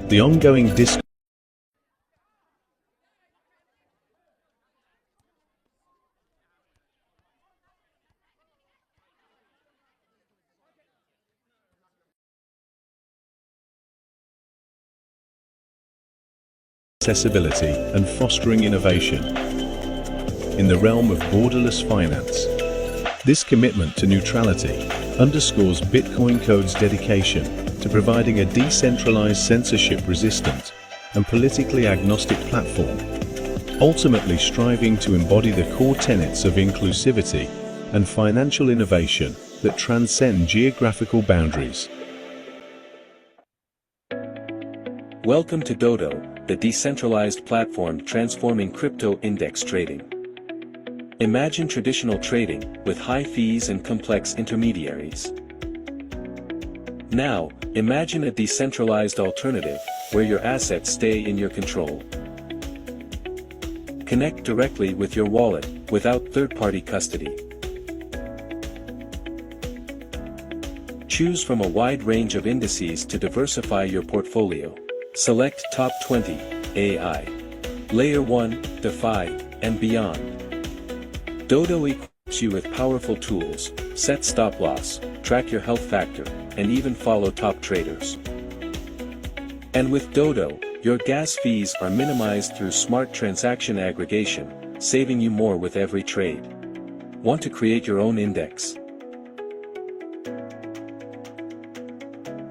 The ongoing accessibility and fostering innovation in the realm of borderless finance. This commitment to neutrality underscores Bitcoin Code's dedication to providing a decentralized, censorship-resistant, and politically agnostic platform, ultimately striving to embody the core tenets of inclusivity and financial innovation that transcend geographical boundaries. Welcome to Dodo, the decentralized platform transforming crypto index trading. Imagine traditional trading with high fees and complex intermediaries. Now, imagine a decentralized alternative where your assets stay in your control. Connect directly with your wallet without third-party custody. Choose from a wide range of indices to diversify your portfolio. Select Top 20, AI, Layer 1, DeFi, and beyond. Dodo equips you with powerful tools, set stop loss, track your health factor, and even follow top traders. And with Dodo, your gas fees are minimized through smart transaction aggregation, saving you more with every trade. Want to create your own index?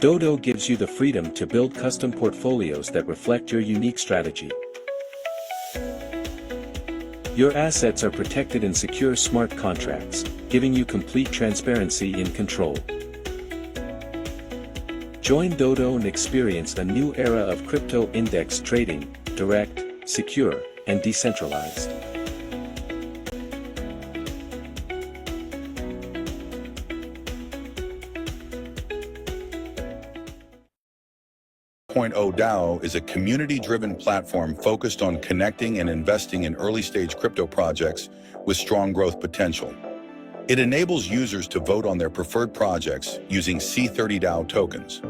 Dodo gives you the freedom to build custom portfolios that reflect your unique strategy. Your assets are protected in secure smart contracts, giving you complete transparency and control. Join Dodo and experience a new era of crypto index trading, direct, secure, and decentralized. DAO is a community-driven platform focused on connecting and investing in early-stage crypto projects with strong growth potential. It enables users to vote on their preferred projects using C30 DAO tokens.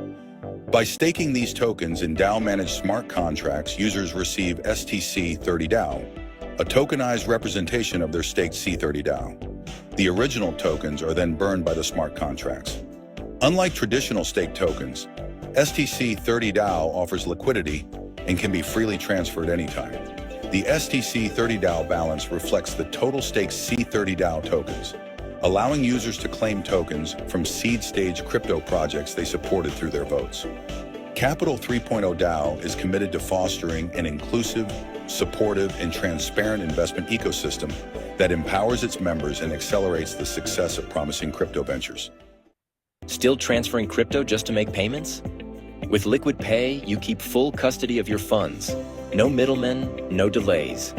By staking these tokens in DAO-managed smart contracts, users receive STC30 DAO, a tokenized representation of their staked C30 DAO. The original tokens are then burned by the smart contracts. Unlike traditional staked tokens, STC30 DAO offers liquidity and can be freely transferred anytime. The STC30 DAO balance reflects the total staked C30 DAO tokens, allowing users to claim tokens from seed-stage crypto projects they supported through their votes. Capital 3.0 DAO is committed to fostering an inclusive, supportive, and transparent investment ecosystem that empowers its members and accelerates the success of promising crypto ventures. Still transferring crypto just to make payments? With Liquid Pay, you keep full custody of your funds. No middlemen, no delays.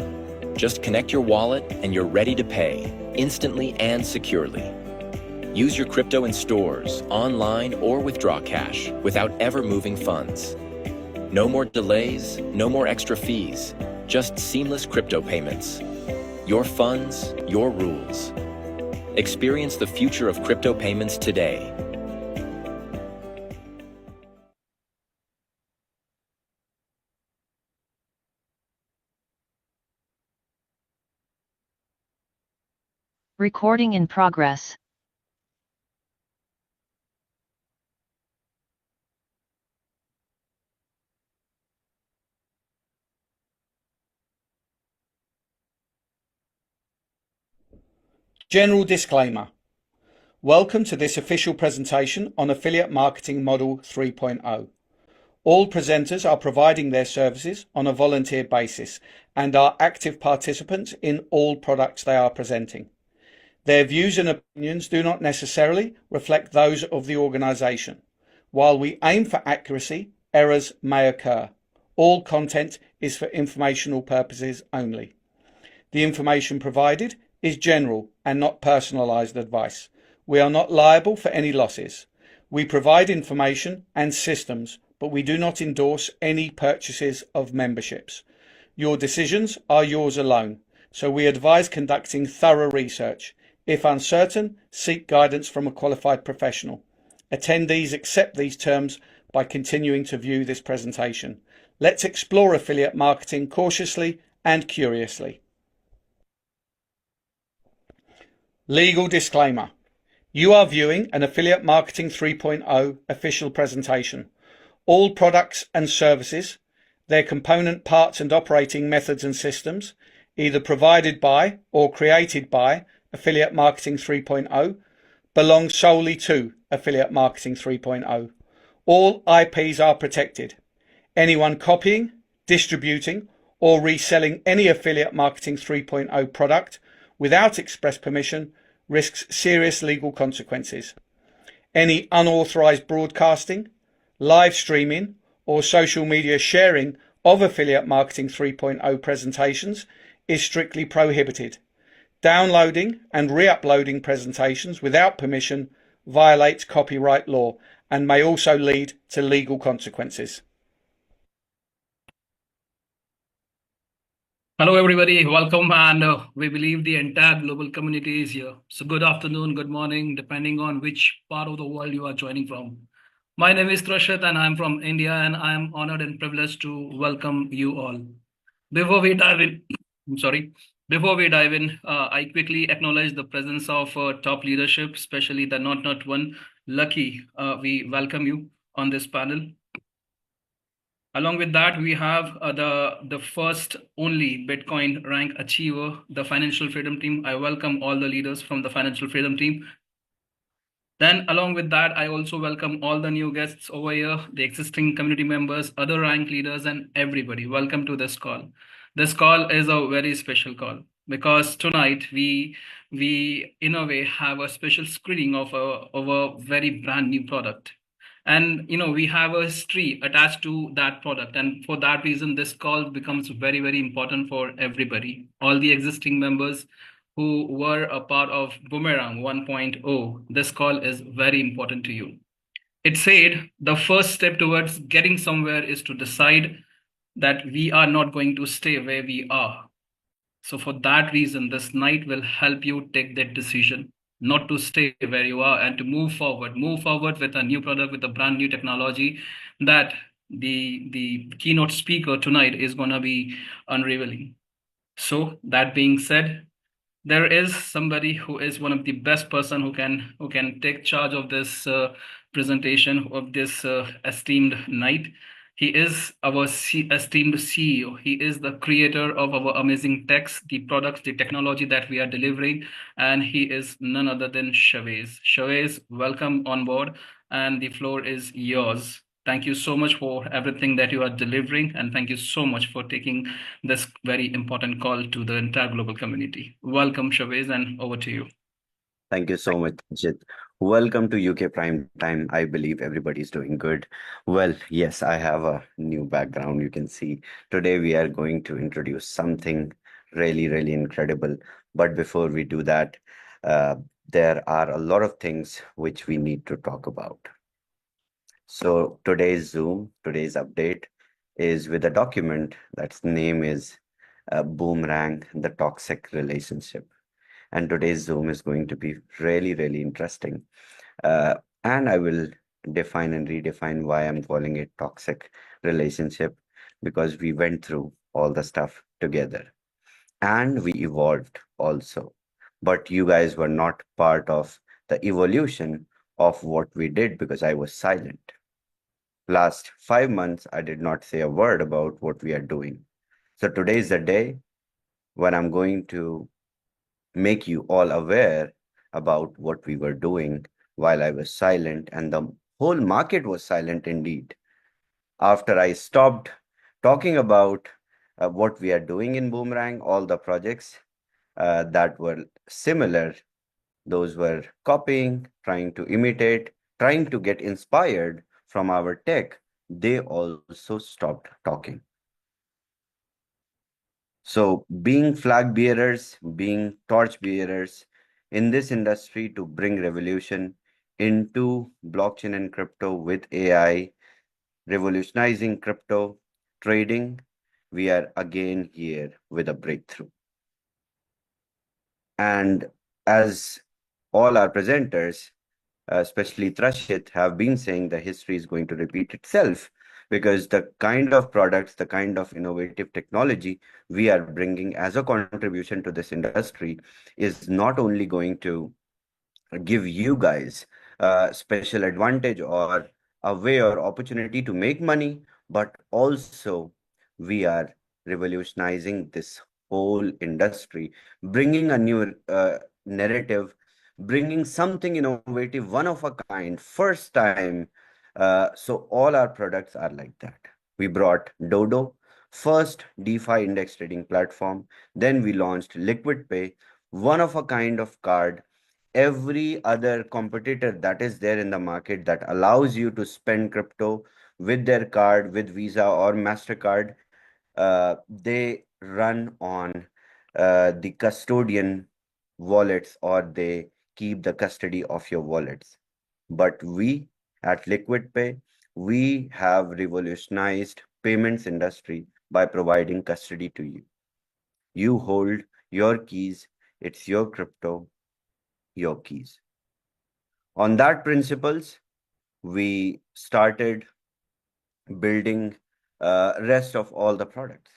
Just connect your wallet and you're ready to pay, instantly and securely. Use your crypto in stores, online, or withdraw cash without ever moving funds. No more delays, no more extra fees, just seamless crypto payments. Your funds, your rules. Experience the future of crypto payments today. Recording in progress. General disclaimer. Welcome to this official presentation on Affiliate Marketing Model 3.0. All presenters are providing their services on a volunteer basis and are active participants in all products they are presenting. Their views and opinions do not necessarily reflect those of the organization. While we aim for accuracy, errors may occur. All content is for informational purposes only. The information provided is general and not personalized advice. We are not liable for any losses. We provide information and systems, but we do not endorse any purchases of memberships. Your decisions are yours alone, so we advise conducting thorough research. If uncertain, seek guidance from a qualified professional. Attendees accept these terms by continuing to view this presentation. Let's explore affiliate marketing cautiously and curiously. Legal disclaimer. You are viewing an Affiliate Marketing 3.0 official presentation. All products and services, their component parts and operating methods and systems, either provided by or created by Affiliate Marketing 3.0, belong solely to Affiliate Marketing 3.0. All IPs are protected. Anyone copying, distributing, or reselling any Affiliate Marketing 3.0 product without express permission risks serious legal consequences. Any unauthorized broadcasting, live streaming, or social media sharing of Affiliate Marketing 3.0 presentations is strictly prohibited. Downloading and re-uploading presentations without permission violates copyright law and may also lead to legal consequences. Hello, everybody. Welcome. And we believe the entire global community is here. So good afternoon, good morning, depending on which part of the world you are joining from. My name is Trashit and I'm from India, and I am honored and privileged to welcome you all. Before we dive in, I quickly acknowledge the presence of top leadership, especially the not one. Lucky, we welcome you on this panel. Along with that, we have the first only Bitcoin rank achiever, the Financial Freedom Team. I welcome all the leaders from the Financial Freedom Team. Then along with that, I also welcome all the new guests over here, the existing community members, other rank leaders, and everybody. Welcome to this call. This call is a very special call because tonight we in a way have a special screening of a very brand new product. And we have a history attached to that product, and for that reason this call becomes very, very important for everybody, all the existing members who were a part of Boomerang 1.0. This call is very important to you. It said the first step towards getting somewhere is to decide that we are not going to stay where we are. So for that reason, this night will help you take that decision not to stay where you are and to move forward with a new product, with a brand new technology that the keynote speaker tonight is going to be unraveling. So that being said, there is somebody who is one of the best person who can take charge of this presentation of this esteemed night. He is our esteemed CEO. He is the creator of our amazing techs, the products, the technology that we are delivering, and he is none other than Shavez. Shavez, welcome on board, and the floor is yours. Thank you so much for everything that you are delivering, and thank you so much for taking this very important call to the entire global community. Welcome, Shavez, and over to you. Thank you so much, Jit. Welcome to UK Prime Time. I believe everybody's doing good. Well, yes, I have a new background. You can see today we are going to introduce something really, really incredible. But before we do that, there are a lot of things which we need to talk about. So today's update is with a document that's name is Boomerang, the Toxic Relationship. And today's Zoom is going to be really, really interesting. And I will define and redefine why I'm calling it toxic relationship, because we went through all the stuff together and we evolved also. But you guys were not part of the evolution of what we did because I was silent. Last 5 months, I did not say a word about what we are doing. So today is the day when I'm going to make you all aware about what we were doing while I was silent, and the whole market was silent indeed. After I stopped talking about what we are doing in Boomerang, all the projects that were similar, those were copying, trying to imitate, trying to get inspired from our tech, they also stopped talking. So being flag bearers, being torch bearers in this industry to bring revolution into blockchain and crypto with AI, revolutionizing crypto trading, we are again here with a breakthrough. And as all our presenters, especially Trashit, have been saying the history is going to repeat itself, because the kind of products, the kind of innovative technology we are bringing as a contribution to this industry is not only going to give you guys a special advantage or a way or opportunity to make money, but also we are revolutionizing this whole industry, bringing a new narrative, bringing something innovative, one of a kind, first time. So all our products are like that. We brought Dodo, first DeFi index trading platform. Then we launched Liquid Pay, one of a kind of card. Every other competitor that is there in the market that allows you to spend crypto with their card, with Visa or MasterCard, they run on the custodian wallets, or they keep the custody of your wallets. But we at Liquid Pay, we have revolutionized payments industry by providing custody to you. You hold your keys, it's your crypto, your keys. On that principles, we started building rest of all the products.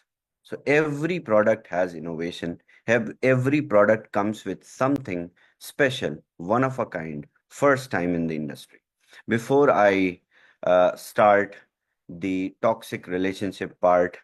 So every product has innovation. Every product comes with something special, one of a kind, first time in the industry. Before I start the toxic relationship part,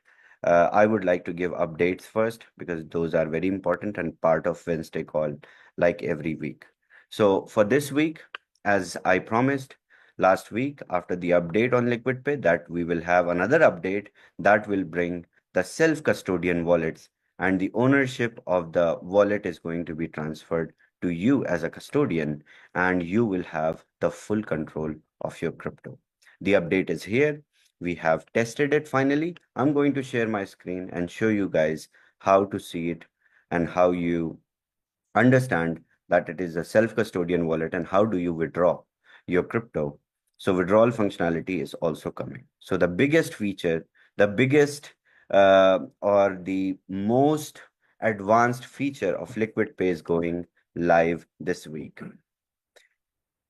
I would like to give updates first, because those are very important and part of Wednesday call, like every week. So for this week, as I promised, last week after the update on Liquid Pay, that we will have another update that will bring the self-custodian wallets, and the ownership of the wallet is going to be transferred to you as a custodian, and you will have the full control of your crypto. The update is here. We have tested it finally. I'm going to share my screen and show you guys how to see it and how you understand that it is a self-custodian wallet and how do you withdraw your crypto. So withdrawal functionality is also coming. So the biggest feature, the biggest or the most advanced feature of Liquid Pay is going live this week.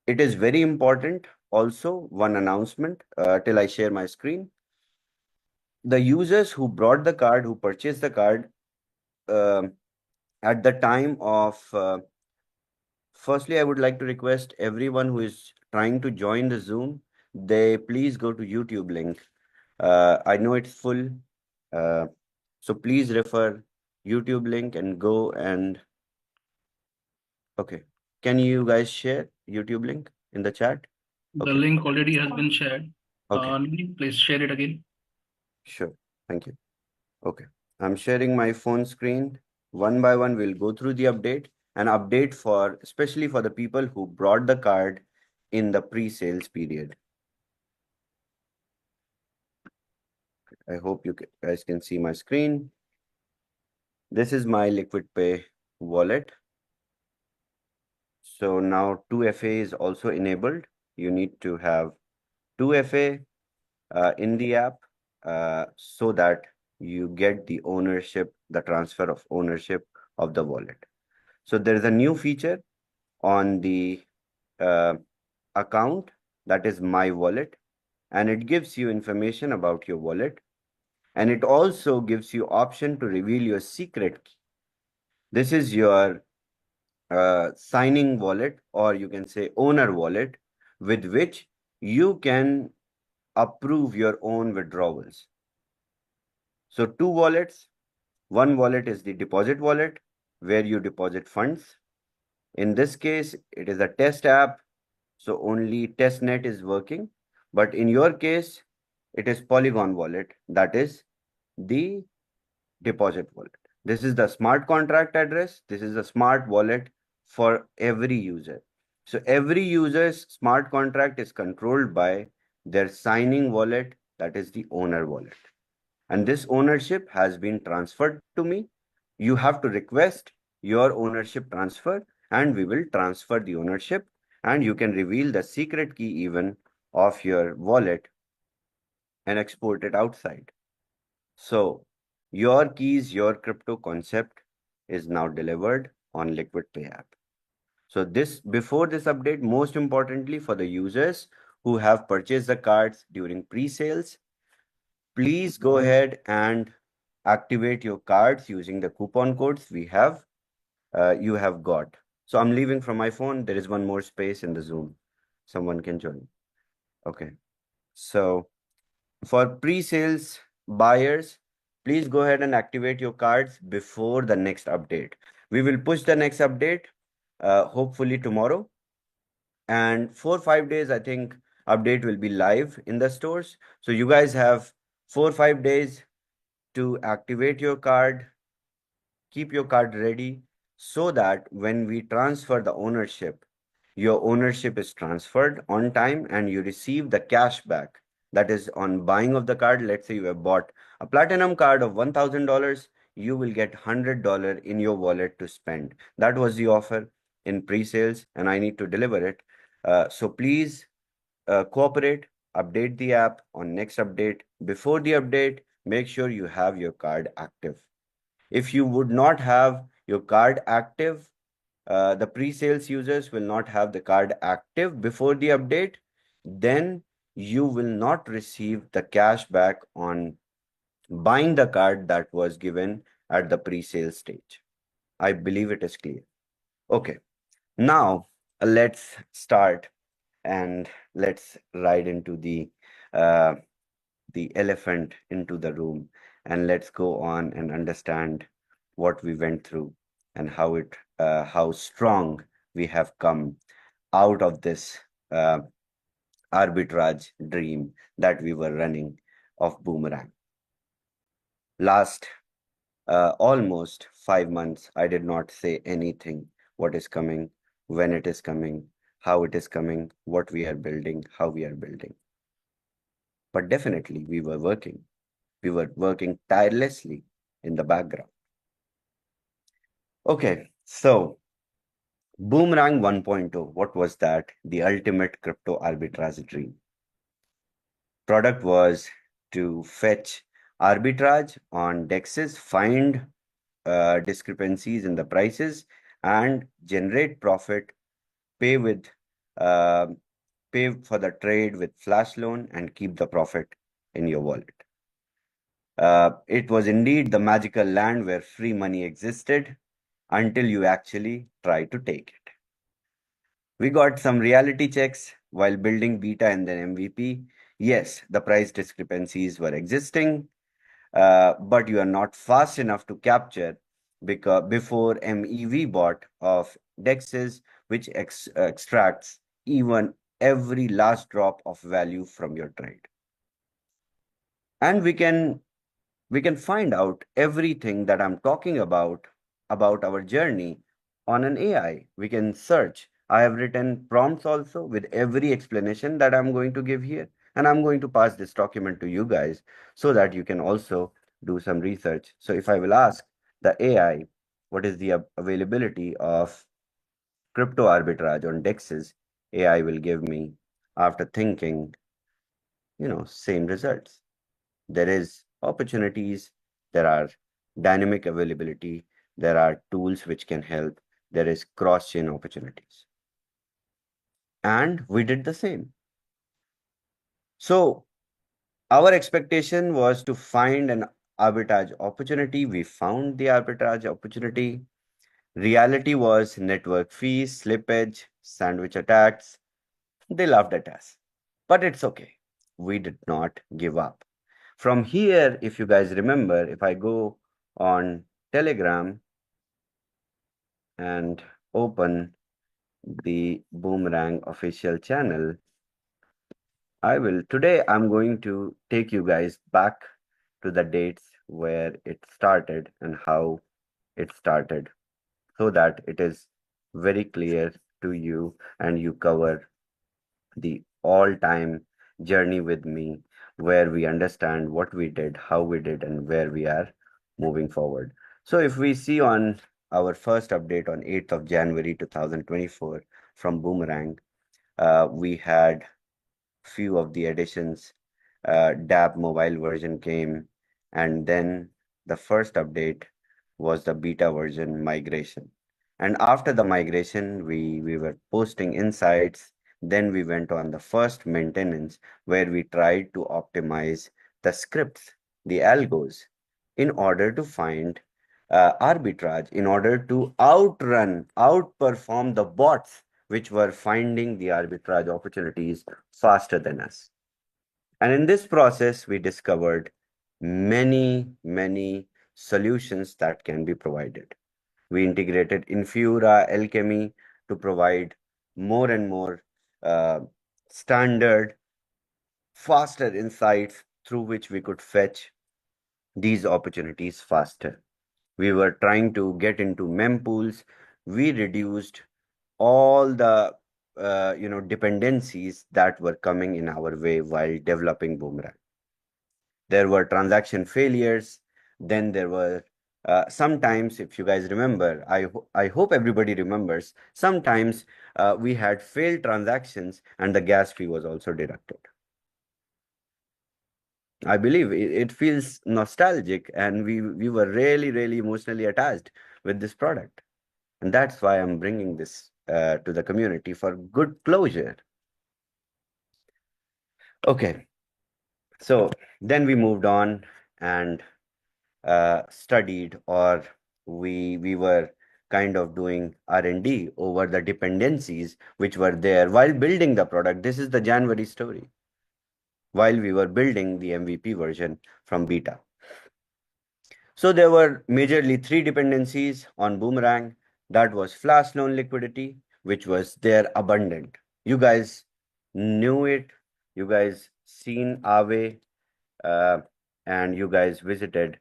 It is very important. Also, one announcement till I share my screen. The users who brought the card, who purchased the card at the time of firstly, I would like to request everyone who is trying to join the Zoom, they please go to YouTube link. I know it's full, so please refer YouTube link and go and, okay. Can you guys share YouTube link in the chat? The Okay. link already has been shared. Okay. Nidhi, please share it again. Sure. Thank you. Okay. I'm sharing my phone screen. One by one, we'll go through the update. An update for, especially for the people who brought the card in the pre-sales period. I hope you guys can see my screen. This is my Liquid Pay wallet. So now 2FA is also enabled. You need to have 2FA in the app so that you get the ownership, the transfer of ownership of the wallet. So there is a new feature on the account, that is My Wallet, and it gives you information about your wallet, and it also gives you option to reveal your secret key. This is your signing wallet, or you can say owner wallet, with which you can approve your own withdrawals. So two wallets. One wallet is the deposit wallet, where you deposit funds. In this case, it is a test app, so only testnet is working. But in your case, it is Polygon wallet, that is the deposit wallet. This is the smart contract address. This is a smart wallet for every user. So every user's smart contract is controlled by their signing wallet, that is the owner wallet. And this ownership has been transferred to me. You have to request your ownership transfer, and we will transfer the ownership, and you can reveal the secret key even of your wallet and export it outside. So your keys, your crypto concept is now delivered on Liquid Pay app. So before this update, most importantly for the users who have purchased the cards during pre-sales, please go ahead and activate your cards using the coupon codes you have got. So I'm leaving from my phone. There is one more space in the Zoom. Someone can join. Okay. So for pre-sales buyers, please go ahead and activate your cards before the next update. We will push the next update, hopefully tomorrow. And 4 or 5 days, I think update will be live in the stores. So you guys have 4 or 5 days to activate your card, keep your card ready so that when we transfer the ownership, your ownership is transferred on time and you receive the cash back. That is on buying of the card. Let's say you have bought a platinum card of $1,000, you will get $100 in your wallet to spend. That was the offer in pre-sales and I need to deliver it. So please cooperate, update the app on next update. Before the update, make sure you have your card active. If you would not have your card active, the pre-sales users will not have the card active before the update, then you will not receive the cash back on buying the card that was given at the pre-sale stage. I believe it is clear. Okay, now let's start and let's ride into the elephant into the room and let's go on and understand what we went through and how strong we have come out of this arbitrage dream that we were running of Boomerang. Last almost 5 months, I did not say anything what is coming, when it is coming, how it is coming, what we are building, how we are building. But definitely we were working. We were working tirelessly in the background. Okay, so Boomerang 1.0, what was that? The ultimate crypto arbitrage dream. Product was to fetch arbitrage on DEXs, find discrepancies in the prices, and generate profit, pay for the trade with flash loan, and keep the profit in your wallet. It was indeed the magical land where free money existed until you actually try to take it. We got some reality checks while building beta and then MVP. Yes, the price discrepancies were existing, but you are not fast enough to capture before MEV bot of DEXs, which extracts even every last drop of value from your trade. And we can find out everything that I'm talking about our journey on an AI. We can search. I have written prompts also with every explanation that I'm going to give here. And I'm going to pass this document to you guys so that you can also do some research. So if I will ask the AI, what is the availability of crypto arbitrage on DEXs, AI will give me, after thinking, same results. There is opportunities, there are dynamic availability, there are tools which can help, there is cross-chain opportunities. And we did the same. So our expectation was to find an arbitrage opportunity. We found the arbitrage opportunity. Reality was network fees, slippage, sandwich attacks. They laughed at us, but it's okay. We did not give up. From here, if you guys remember, if I go on Telegram and open the Boomerang official channel, today I'm going to take you guys back to the dates where it started and how it started so that it is very clear to you and you cover the all-time journey with me where we understand what we did, how we did, and where we are moving forward. So if we see on our first update on 8th of January 2024 from Boomerang, we had few of the additions. DApp mobile version came, and then the first update was the beta version migration. And after the migration, we were posting insights. Then we went on the first maintenance where we tried to optimize the scripts, the algos, in order to find arbitrage, in order to outperform the bots which were finding the arbitrage opportunities faster than us. And in this process, we discovered many solutions that can be provided. We integrated Infura, Alchemy to provide more and more standard, faster insights through which we could fetch these opportunities faster. We were trying to get into mempools. We reduced all the dependencies that were coming in our way while developing Boomerang. There were transaction failures. Then there were sometimes, if you guys remember, I hope everybody remembers, sometimes we had failed transactions and the gas fee was also deducted. I believe it feels nostalgic, and we were really emotionally attached with this product. And that's why I'm bringing this to the community for good closure. Okay, so then we moved on and studied, or we were kind of doing R&D over the dependencies which were there while building the product. This is the January story. While we were building the MVP version from beta. So there were majorly three dependencies on Boomerang. That was flash loan liquidity, which was there abundant. You guys knew it. You guys seen Aave, and you guys visited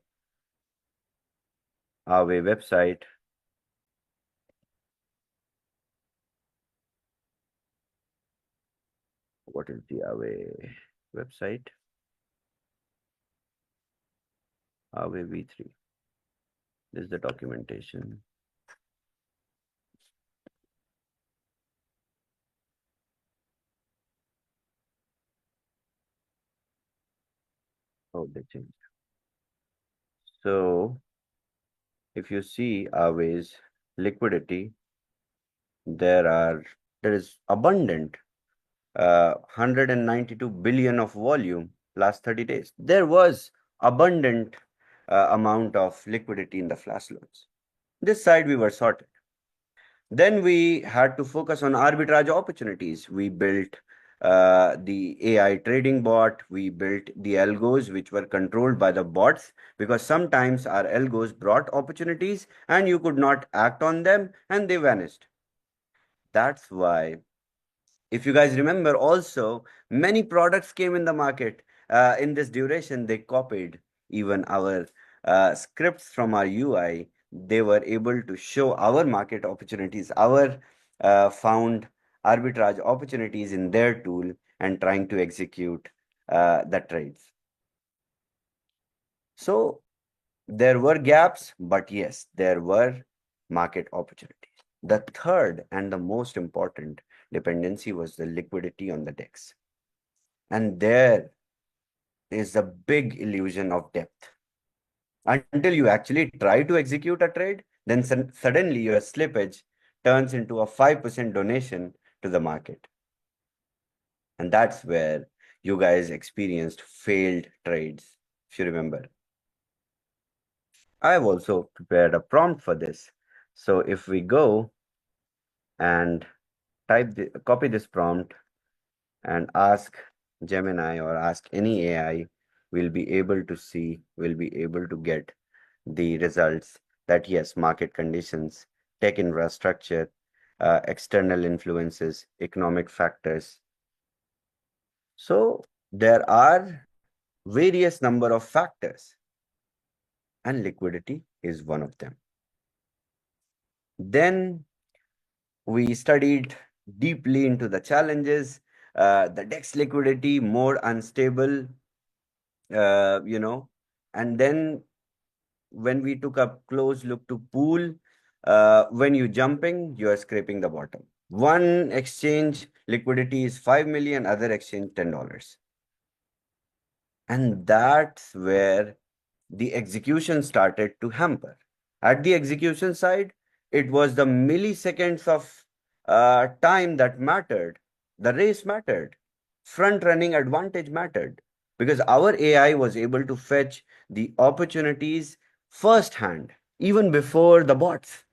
Aave website. What is the Aave website? Aave V3. This is the documentation. Oh, they changed. So if you see Aave's liquidity, there is abundant 192 billion of volume last 30 days. There was abundant amount of liquidity in the flash loans. This side we were sorted. Then we had to focus on arbitrage opportunities. We built the AI trading bot. We built the algos which were controlled by the bots, because sometimes our algos brought opportunities and you could not act on them and they vanished. That's why, if you guys remember, also many products came in the market in this duration. They copied even our scripts from our UI. They were able to show our market opportunities, our found arbitrage opportunities in their tool and trying to execute the trades. So there were gaps, but yes, there were market opportunities. The third and the most important dependency was the liquidity on the DEX. And there is a big illusion of depth. Until you actually try to execute a trade, then suddenly your slippage turns into a 5% donation to the market. And that's where you guys experienced failed trades, if you remember. I've also prepared a prompt for this. So if we go and copy this prompt and ask Gemini or ask any AI, we'll be able to get the results that yes, market conditions, tech infrastructure, external influences, economic factors. So there are various number of factors, and liquidity is one of them. Then we studied deeply into the challenges, the DEX liquidity more unstable, and then when we took a close look to pool, when you jumping, you are scraping the bottom. One exchange liquidity is 5 million, other exchange $10. And that's where the execution started to hamper. At the execution side, It was the milliseconds of time that mattered. The race mattered. Front running advantage mattered because our AI was able to fetch the opportunities firsthand, even before the bots.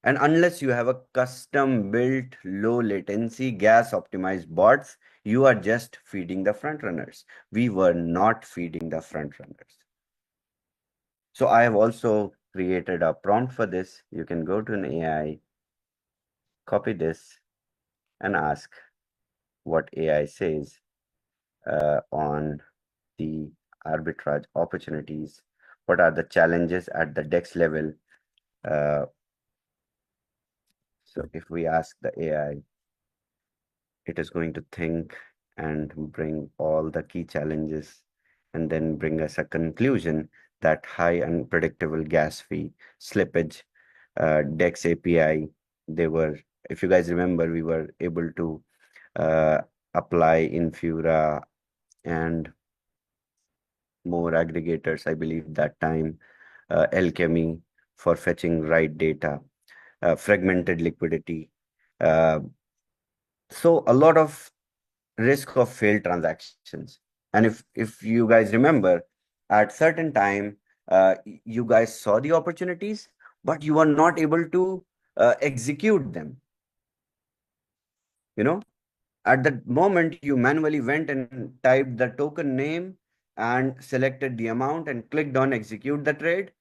And unless you have a custom built low latency gas optimized bots, you are just feeding the front runners. We were not feeding the front runners. So I have also created a prompt for this. You can go to an AI, copy this, and ask what AI says on the arbitrage opportunities. What are the challenges at the DEX level? So if we ask the AI, it is going to think and bring all the key challenges and then bring us a conclusion that high unpredictable gas fee, slippage, DEX API, they were, if you guys remember, we were able to apply Infura and more aggregators, I believe that time, Alchemy for fetching right data, fragmented liquidity. So a lot of risk of failed transactions. And if you guys remember, at certain time, you guys saw the opportunities, but you were not able to execute them. You know, at that moment, you manually went and typed the token name and selected the amount and clicked on execute the trade.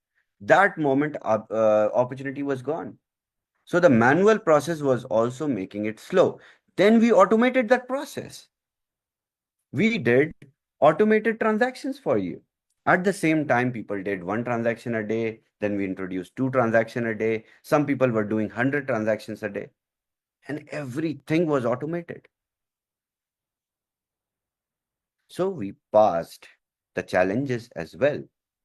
That moment, opportunity was gone. So the manual process was also making it slow. Then we automated that process. We did automated transactions for you. At the same time, people did 1 transaction a day. Then we introduced 2 transactions a day. Some people were doing 100 transactions a day. And everything was automated. So we passed the challenges as well.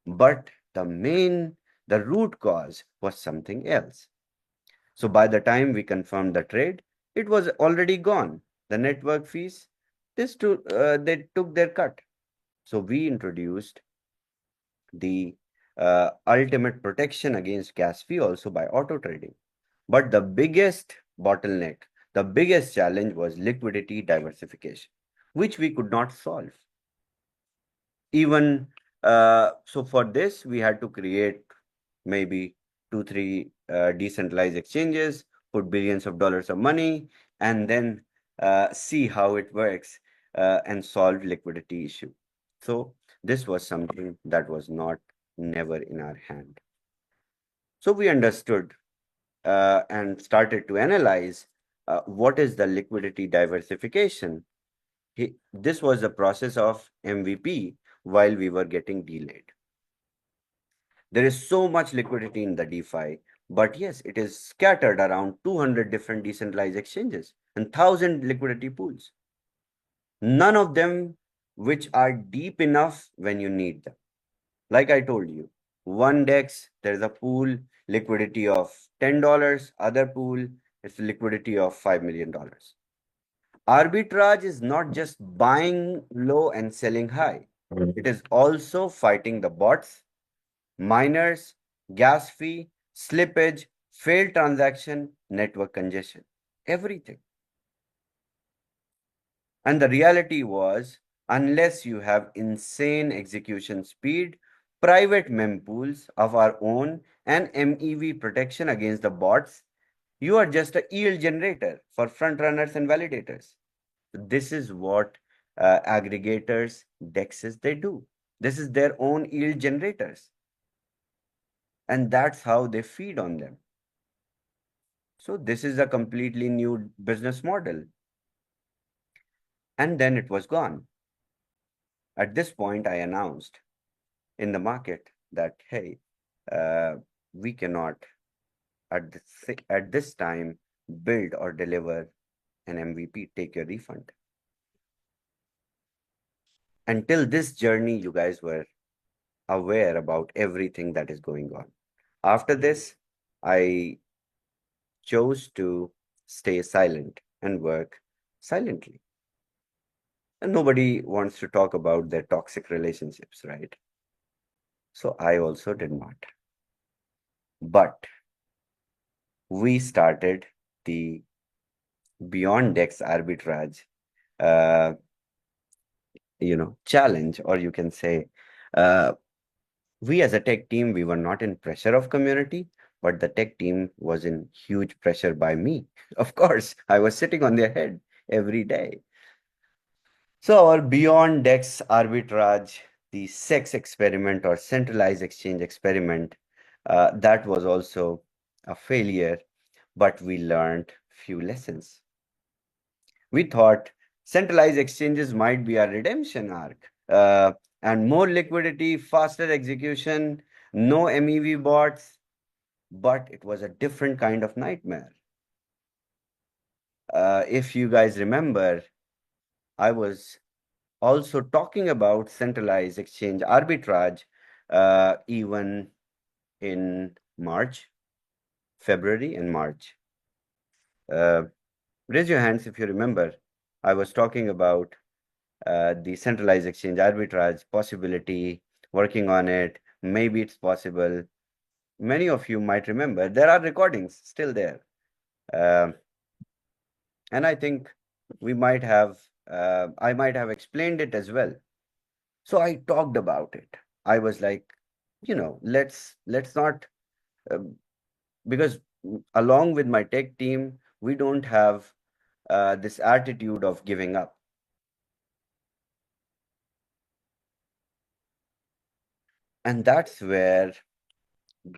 But the root cause was something else. So by the time we confirmed the trade, it was already gone. The network fees, they took their cut. So we introduced the ultimate protection against gas fee also by auto trading. But the biggest bottleneck, the biggest challenge was liquidity diversification, which we could not solve. Even so for this, we had to create maybe 2-3 decentralized exchanges, put billions of dollars of money, and then see how it works and solve liquidity issue. So this was something that was never in our hand. So we understood and started to analyze what is the liquidity diversification. This was the process of MVP while we were getting delayed. There is so much liquidity in the DeFi, but yes, it is scattered around 200 different decentralized exchanges and 1,000 liquidity pools. None of them which are deep enough when you need them. Like I told you, one DEX, there's a pool liquidity of $10, other pool, it's liquidity of $5 million. Arbitrage is not just buying low and selling high. It is also fighting the bots, miners, gas fee, slippage, failed transaction, network congestion, everything. And the reality was, unless you have insane execution speed, private mempools of our own, and MEV protection against the bots, you are just a yield generator for front runners and validators. This is what aggregators, DEXs, they do. This is their own yield generators. And that's how they feed on them. So this is a completely new business model. And then it was gone. At this point, I announced in the market that, hey, we cannot at this time build or deliver an MVP, take your refund. Until this journey, you guys were aware about everything that is going on. After this, I chose to stay silent and work silently. And nobody wants to talk about their toxic relationships, right? So I also did not. But we started the Beyond Dex arbitrage, uh, challenge, or you can say, uh, we as a tech team, we were not in pressure of community, but the tech team was in huge pressure by me. Of course, I was sitting on their head every day. So our Beyond Dex arbitrage, the sex experiment or centralized exchange experiment, that was also a failure, but we learned few lessons. We thought centralized exchanges might be our redemption arc, and more liquidity, faster execution, no MEV bots, but it was a different kind of nightmare. If you guys remember, I was also talking about centralized exchange arbitrage even in March, February, and March. Raise your hands if you remember. I was talking about the centralized exchange arbitrage possibility, working on it. Maybe it's possible. Many of you might remember. There are recordings still there. And I think we might have, I might have explained it as well. So I talked about it. I was like, let's not, uh, because along with my tech team, we don't have this attitude of giving up. And that's where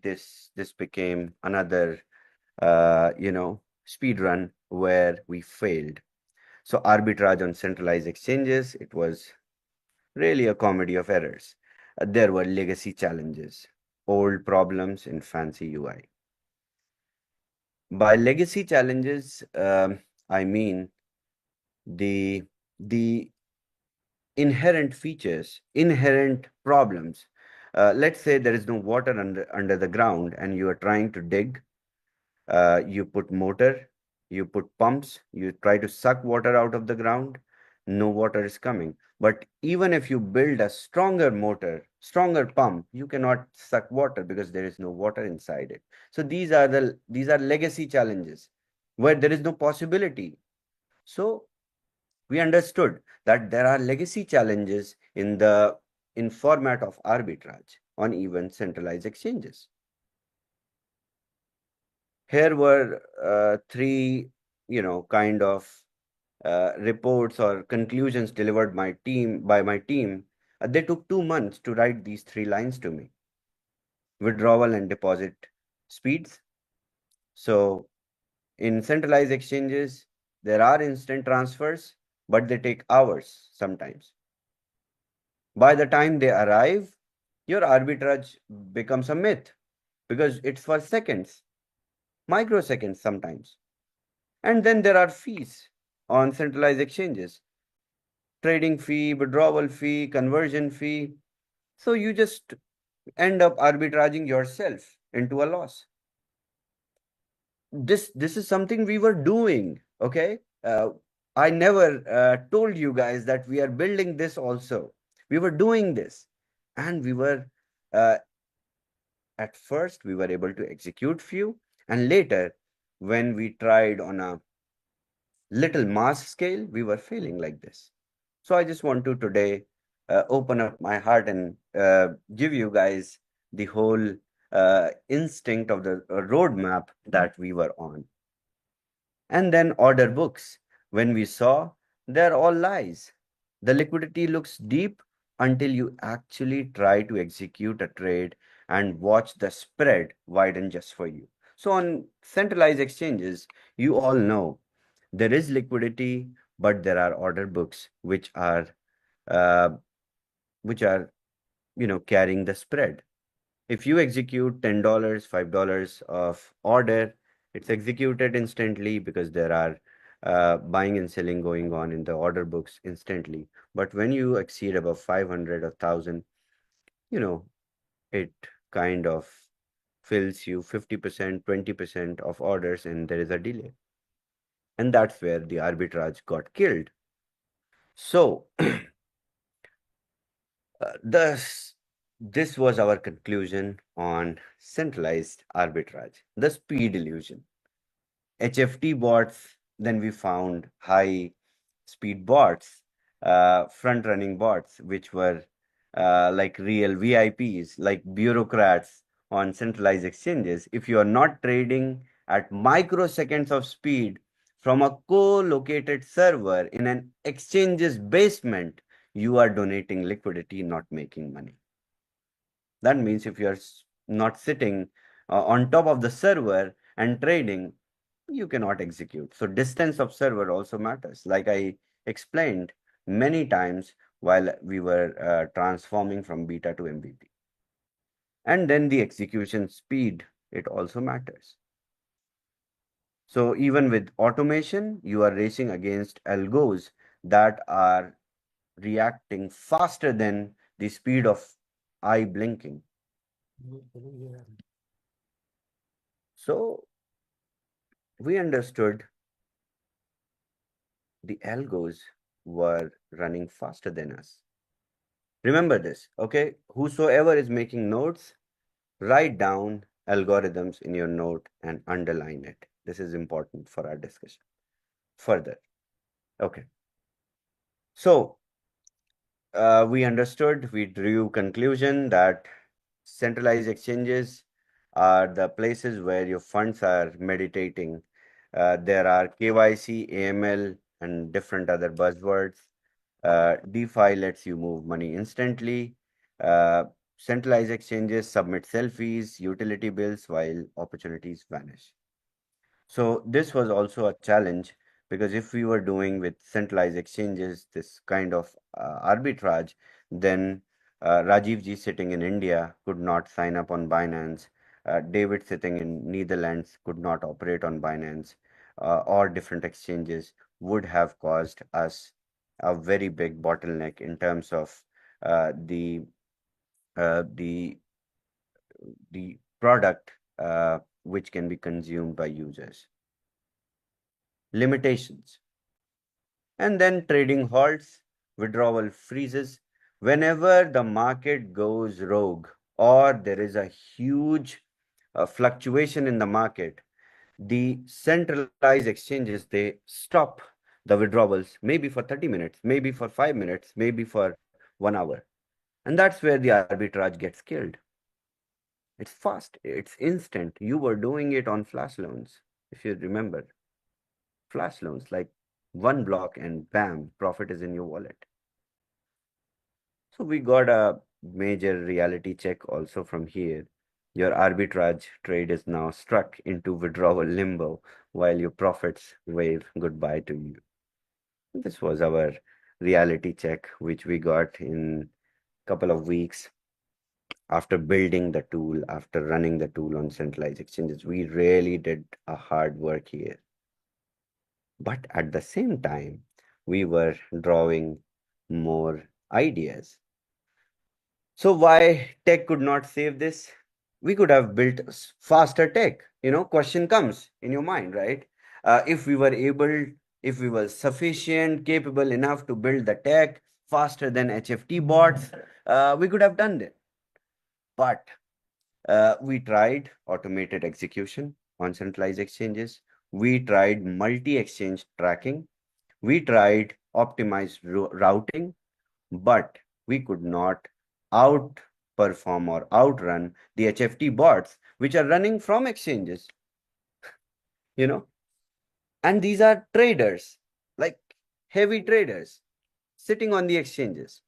this became another speed run where we failed. So arbitrage on centralized exchanges, it was really a comedy of errors. There were legacy challenges, old problems in fancy UI. By legacy challenges, I mean the the inherent features, inherent problems. Let's say there is no water under the ground and you are trying to dig. You put motor, you put pumps, you try to suck water out of the ground, no water is coming. But even if you build a stronger motor, stronger pump, you cannot suck water because there is no water inside it. So these are legacy challenges where there is no possibility. So we understood that there are legacy challenges in format of arbitrage on even centralized exchanges. Here were three, kind of reports or conclusions delivered by my team. They took 2 months to write these 3 lines to me. Withdrawal and deposit speeds. So in centralized exchanges, there are instant transfers, but they take hours sometimes. By the time they arrive, your arbitrage becomes a myth because it's for seconds, microseconds sometimes. And then there are fees on centralized exchanges, trading fee, withdrawal fee, conversion fee. So you just end up arbitraging yourself into a loss. This is something we were doing, okay? I never told you guys that we are building this also. We were doing this, and we were at first we were able to execute few, and later when we tried on a little mass scale, we were failing like this. So I just want to today open up my heart and give you guys the whole instinct of the roadmap that we were on. And then order books. When we saw, they're all lies. The liquidity looks deep until you actually try to execute a trade and watch the spread widen just for you. So on centralized exchanges, you all know there is liquidity, but there are order books uh, which are carrying the spread. If you execute $10, $5 of order, it's executed instantly because there are buying and selling going on in the order books instantly. But when you exceed above 500 or 1,000, it kind of fills you 50%, 20% of orders, and there is a delay. And that's where the arbitrage got killed. So this was our conclusion on centralized arbitrage, the speed illusion. HFT bots, then we found high speed bots, front running bots, which were like real VIPs, like bureaucrats on centralized exchanges. If you are not trading at microseconds of speed from a co-located server in an exchange's basement, you are donating liquidity, not making money. That means if you are not sitting on top of the server and trading, you cannot execute. So distance of server also matters. Like I explained many times while we were transforming from beta to MVP. And then the execution speed, it also matters. So even with automation, you are racing against algos that are reacting faster than the speed of eye blinking. So we understood the algos were running faster than us. Remember this, okay? Whosoever is making notes, write down algorithms in your note and underline it. This is important for our discussion further. Okay. So we understood, we drew conclusion that centralized exchanges are the places where your funds are meditating. There are KYC, AML, and different other buzzwords. DeFi lets you move money instantly. Centralized exchanges submit selfies, utility bills, while opportunities vanish. So this was also a challenge because if we were doing with centralized exchanges this kind of arbitrage, then Rajiv ji sitting in India could not sign up on Binance. David sitting in Netherlands could not operate on Binance, or different exchanges would have caused us a very big bottleneck in terms of uh, the uh, the the product which can be consumed by users. Limitations. And then trading halts, withdrawal freezes. Whenever the market goes rogue or there is a huge fluctuation in the market, the centralized exchanges, they stop the withdrawals, maybe for 30 minutes, maybe for 5 minutes, maybe for 1 hour. And that's where the arbitrage gets killed. It's fast, it's instant. You were doing it on flash loans, if you remember. Flash loans, like one block and bam, profit is in your wallet. So we got a major reality check also from here. Your arbitrage trade is now struck into withdrawal limbo while your profits wave goodbye to you. This was our reality check, which we got in a couple of weeks after building the tool, after running the tool on centralized exchanges. We really did a hard work here. But at the same time, we were drawing more ideas. So why tech could not save this? We could have built faster tech. Question comes in your mind, right? If we were able, if we were sufficient, capable enough to build the tech faster than HFT bots, we could have done that. But we tried automated execution on centralized exchanges. We tried multi-exchange tracking. We tried optimized routing, but we could not outperform or outrun the HFT bots, which are running from exchanges. And these are traders, like heavy traders, sitting on the exchanges.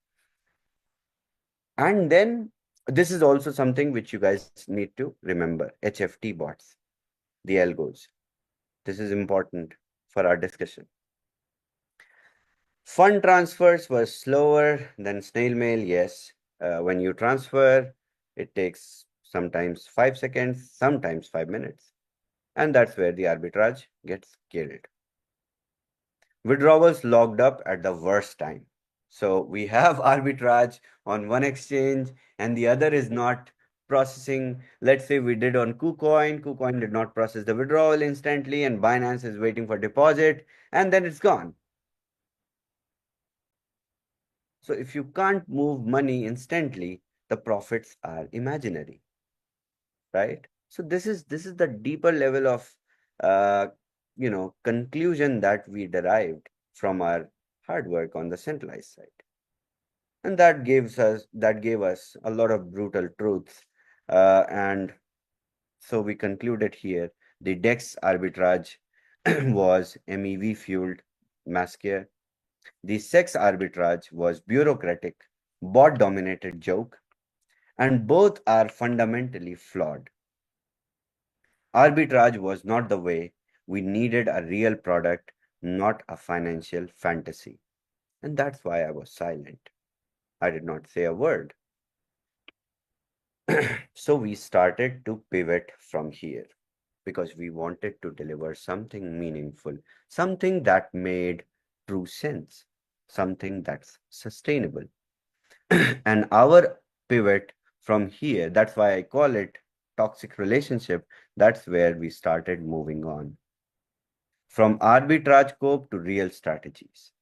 And then this is also something which you guys need to remember, HFT bots, the algos. This is important for our discussion. Fund transfers were slower than snail mail, yes. When you transfer, it takes sometimes 5 seconds, sometimes 5 minutes. And that's where the arbitrage gets killed. Withdrawals logged up at the worst time. So we have arbitrage on one exchange and the other is not processing. Let's say we did on KuCoin. KuCoin did not process the withdrawal instantly and Binance is waiting for deposit and then it's gone. So if you can't move money instantly, the profits are imaginary, right? So this is the deeper level of conclusion that we derived from our hard work on the centralized side. And that gave us a lot of brutal truths. And so we concluded here the DEX arbitrage was MEV fueled mascare. The sex arbitrage was bureaucratic, bot dominated joke, and both are fundamentally flawed. Arbitrage was not the way. We needed a real product, not a financial fantasy. And that's why I was silent. I did not say a word. So we started to pivot from here because we wanted to deliver something meaningful, something that made true sense, something that's sustainable. And our pivot from here, that's why I call it toxic relationship, that's where we started moving on. From arbitrage cope to real strategies.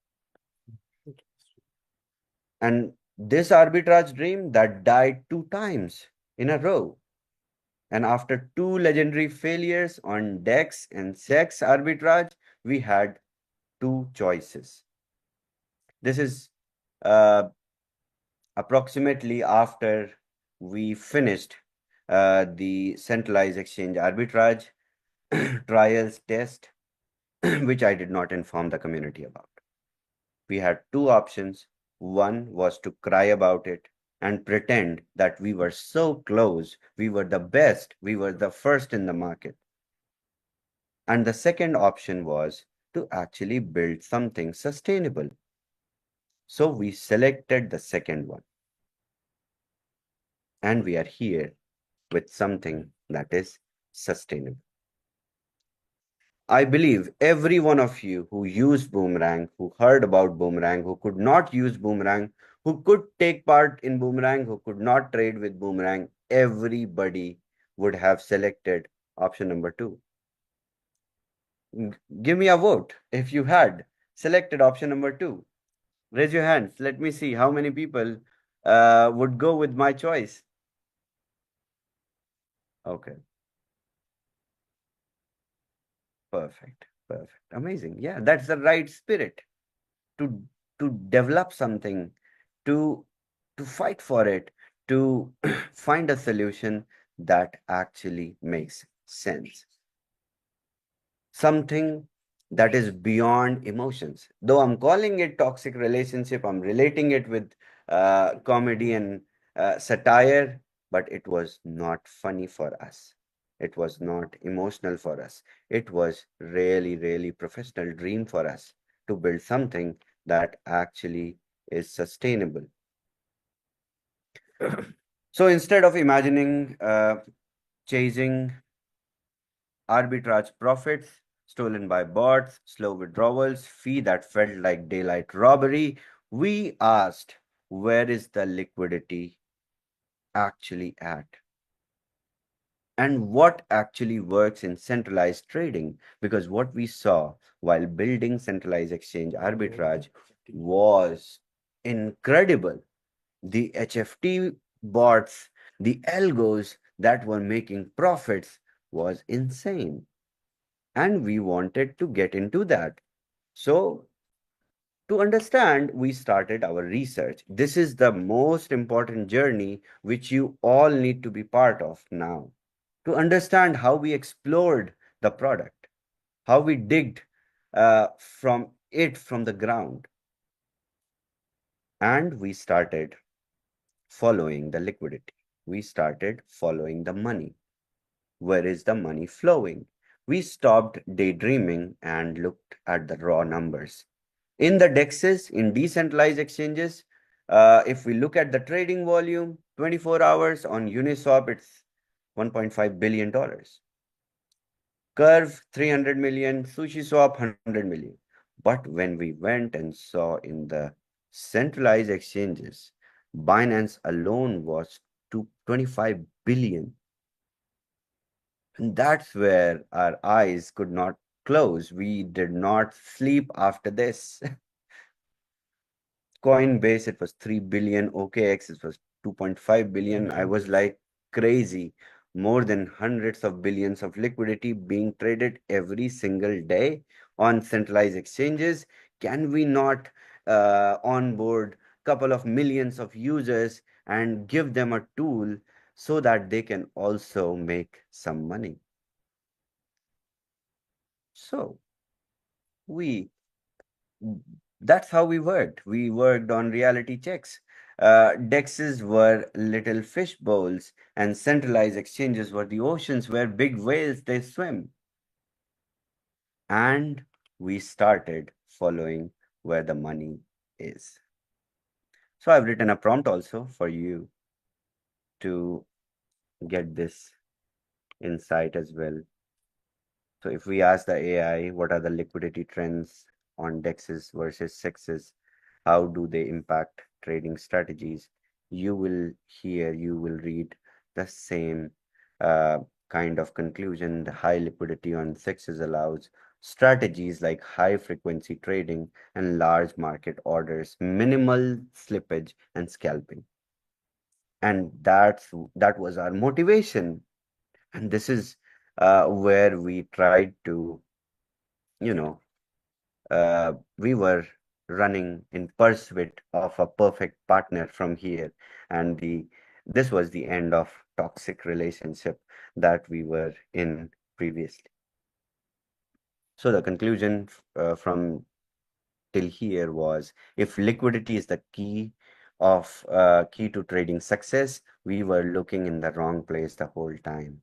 And this arbitrage dream that died 2 times in a row. And after 2 legendary failures on DEX and SEX arbitrage, we had 2 choices. This is approximately after we finished the centralized exchange arbitrage trials test, which I did not inform the community about. We had 2 options. One was to cry about it and pretend that we were so close, we were the best, we were the first in the market. And the second option was to actually build something sustainable. So we selected the second one. And we are here with something that is sustainable. I believe every one of you who used Boomerang, who heard about Boomerang, who could not use Boomerang, who could take part in Boomerang, who could not trade with Boomerang, everybody would have selected option number 2. Give me a vote if you had selected option number 2. Raise your hands. Let me see how many people would go with my choice. Okay. Perfect. Amazing. Yeah, that's the right spirit to develop something, to fight for it, to find a solution that actually makes sense. Something that is beyond emotions. Though I'm calling it toxic relationship, I'm relating it with comedy and satire, but it was not funny for us. It was not emotional for us. It was really, really professional dream for us to build something that actually is sustainable. So instead of imagining chasing arbitrage profits stolen by bots, slow withdrawals, fee that felt like daylight robbery, we asked, where is the liquidity actually at? And what actually works in centralized trading? Because what we saw while building centralized exchange arbitrage was incredible. The HFT bots, the algos that were making profits was insane. And we wanted to get into that. So to understand, we started our research. This is the most important journey which you all need to be part of now. To understand how we explored the product, how we digged from the ground. And we started following the liquidity. We started following the money. Where is the money flowing? We stopped daydreaming and looked at the raw numbers. In the DEXs, in decentralized exchanges, if we look at the trading volume, 24 hours on Uniswap, it's $1.5 billion. Curve, 300 million, SushiSwap, 100 million. But when we went and saw in the centralized exchanges, Binance alone was to 25 billion. And that's where our eyes could not close. We did not sleep after this. Coinbase, it was 3 billion. OKX, it was 2.5 billion. I was like crazy. more than hundreds of billions of liquidity being traded every single day on centralized exchanges. Can we not onboard couple of millions of users and give them a tool so that they can also make some money? So that's how we worked. We worked on reality checks. Dexes were little fish bowls, and centralized exchanges were the oceans where big whales they swim. And we started following where the money is. So I've written a prompt also for you to get this insight as well. So if we ask the AI, what are the liquidity trends on DEXs versus SEXs? How do they impact trading strategies? You will read the same kind of conclusion. The high liquidity on SEXs allows strategies like high frequency trading and large market orders, minimal slippage and scalping. And that was our motivation. And this is where we tried to, you know, we were running in pursuit of a perfect partner from here. And this was the end of toxic relationship that we were in previously. So the conclusion from till here was, if liquidity is the key to trading success, we were looking in the wrong place the whole time.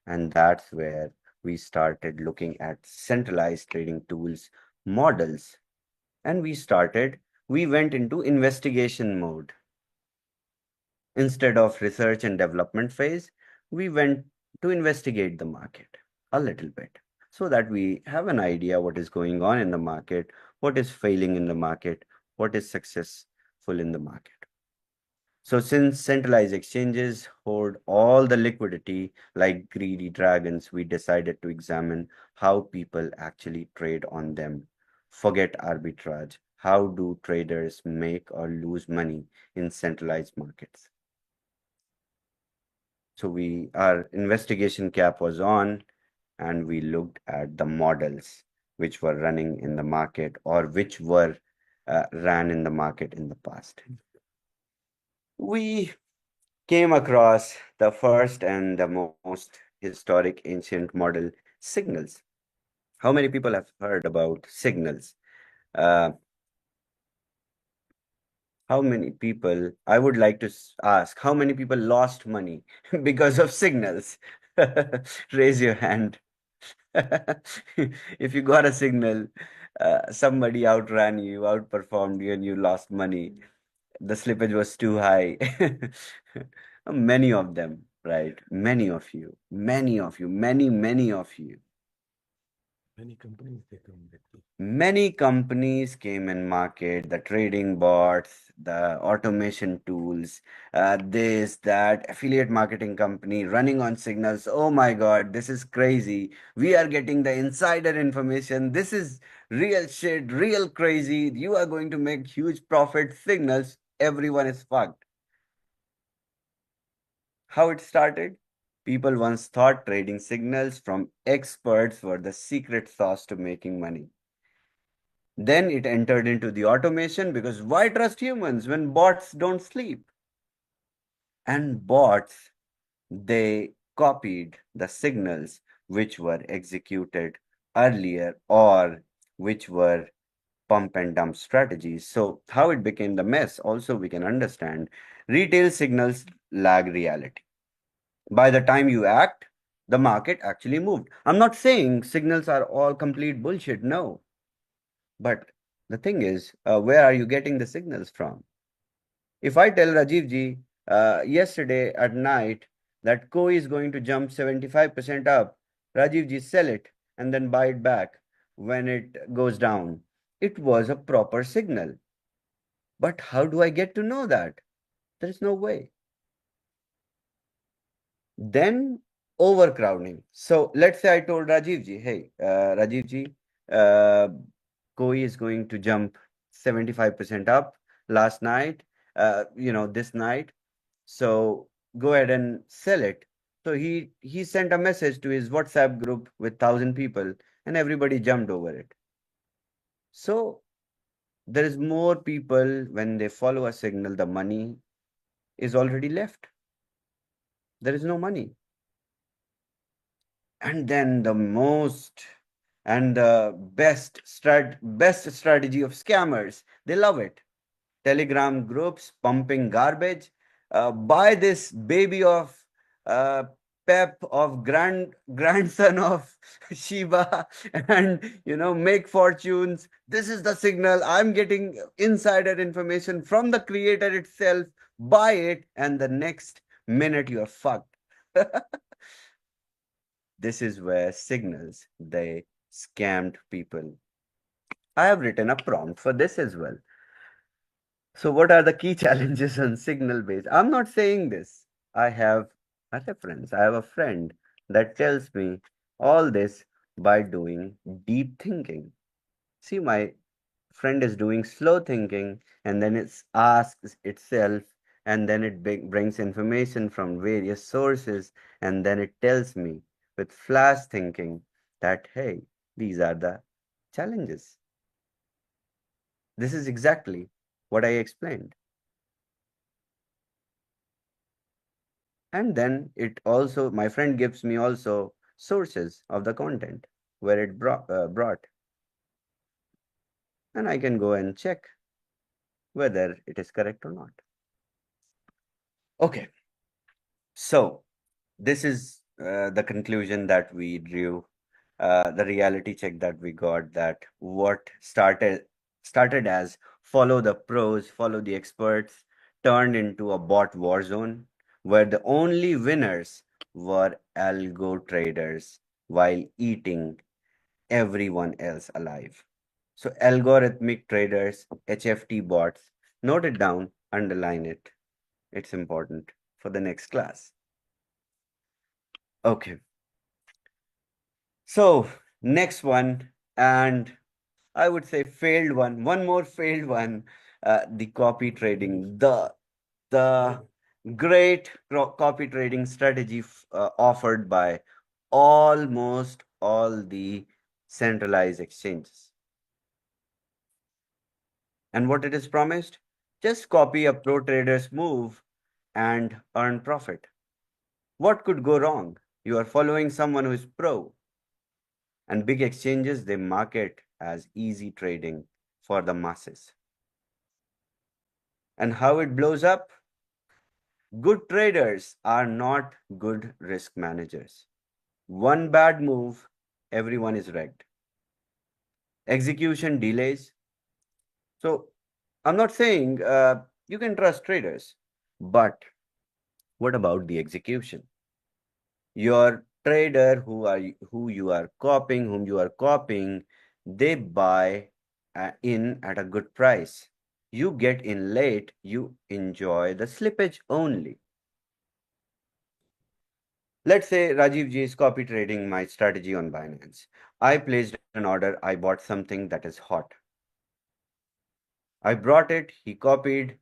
And that's where we started looking at centralized trading tools, models, and we went into investigation mode. Instead of research and development phase, we went to investigate the market a little bit so that we have an idea what is going on in the market, what is failing in the market, what is successful in the market. So since centralized exchanges hoard all the liquidity like greedy dragons, we decided to examine how people actually trade on them. Forget arbitrage. How do traders make or lose money in centralized markets? So our investigation cap was on, and we looked at the models which were running in the market or which were ran in the market in the past. We came across the first and the most historic ancient model, signals. How many people have heard about signals? How many people, I would like to ask, how many people lost money because of signals? Raise your hand. If you got a signal, somebody outran you, outperformed you, and you lost money, the slippage was too high. Many of them, right? Many of you, many of you, many of you. Many companies came in market, the trading bots, the automation tools, this, that, affiliate marketing company running on signals. Oh my God, this is crazy. We are getting the insider information. This is real shit, real crazy. You are going to make huge profit. Signals. Everyone is fucked. How it started? People once thought trading signals from experts were the secret sauce to making money. Then it entered into the automation, because why trust humans when bots don't sleep? And bots, they copied the signals which were executed earlier or which were pump and dump strategies. So how it became the mess also we can understand. Retail signals lag reality. By the time you act, the market actually moved. I'm not saying signals are all complete bullshit, no. But the thing is, where are you getting the signals from? If I tell Rajiv ji yesterday at night that Koi is going to jump 75% up, Rajiv ji sell it and then buy it back when it goes down. It was a proper signal. But how do I get to know that? There is no way. Then overcrowding. So let's say I told Rajiv ji, hey, Rajiv ji, Koi is going to jump 75% up last night, this night. So go ahead and sell it. So he sent a message to his WhatsApp group with 1,000 people, and everybody jumped over it. So there is more people when they follow a signal, the money is already left. There is no money. And then the most and the best strategy of scammers, they love it. Telegram groups pumping garbage. Buy this baby of uh, Pep of grandson of Shiba, and make fortunes. This is the signal. I'm getting insider information from the creator itself. Buy it, and the next minute you're fucked. This is where signals they scammed people. I have written a prompt for this as well. So, what are the key challenges on signal based? I'm not saying this. I have a reference. I have a friend that tells me all this by doing deep thinking. See, my friend is doing slow thinking, and then it asks itself, and then it brings information from various sources, and then it tells me with flash thinking that, hey, these are the challenges. This is exactly what I explained. And then my friend gives me also sources of the content where it brought, and I can go and check whether it is correct or not. Okay, so this is the conclusion that we drew, the reality check that we got, that what started as follow the pros, follow the experts, turned into a bot war zone where the only winners were algo traders while eating everyone else alive. So algorithmic traders, HFT bots, note it down, underline it. It's important for the next class. Okay. So next one, and I would say failed one more failed one, the copy trading, the great copy trading strategy offered by almost all the centralized exchanges. And what it is promised? Just copy a pro trader's move and earn profit. What could go wrong? You are following someone who is pro. And big exchanges, they market as easy trading for the masses. And how it blows up? Good traders are not good risk managers. One bad move, everyone is wrecked. Execution delays. So I'm not saying you can trust traders, but what about the execution? Your trader whom you are copying, they buy in at a good price. You get in late, you enjoy the slippage only. Let's say Rajiv ji is copy trading my strategy on Binance. I placed an order, I bought something that is hot. I brought it, he copied,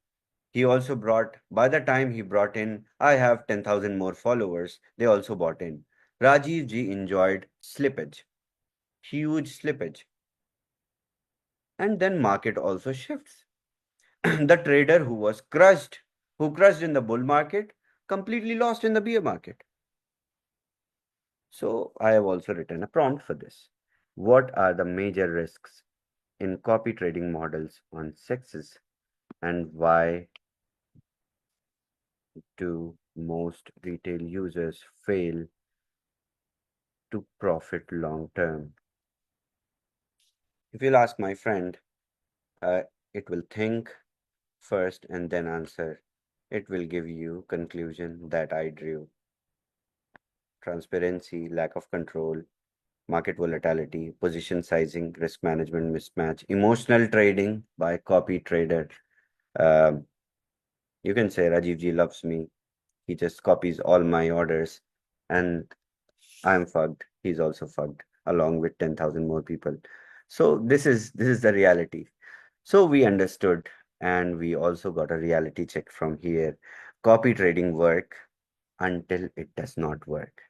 he also brought, by the time he brought in, I have 10,000 more followers, they also bought in. Rajiv ji enjoyed slippage, huge slippage. And then market also shifts. The trader who crushed in the bull market, completely lost in the bear market. So I have also written a prompt for this. What are the major risks in copy trading models on sexes, and why do most retail users fail to profit long term? If you'll ask my friend, it will think first and then answer. It will give you conclusion that I drew. Transparency, lack of control, market volatility, position sizing, risk management mismatch, emotional trading by copy trader. Um, you can say Rajiv ji loves me. He just copies all my orders, and I'm fucked. He's also fucked, along with 10,000 more people. So this is the reality. So we understood, and we also got a reality check from here. Copy trading work. until it does not work.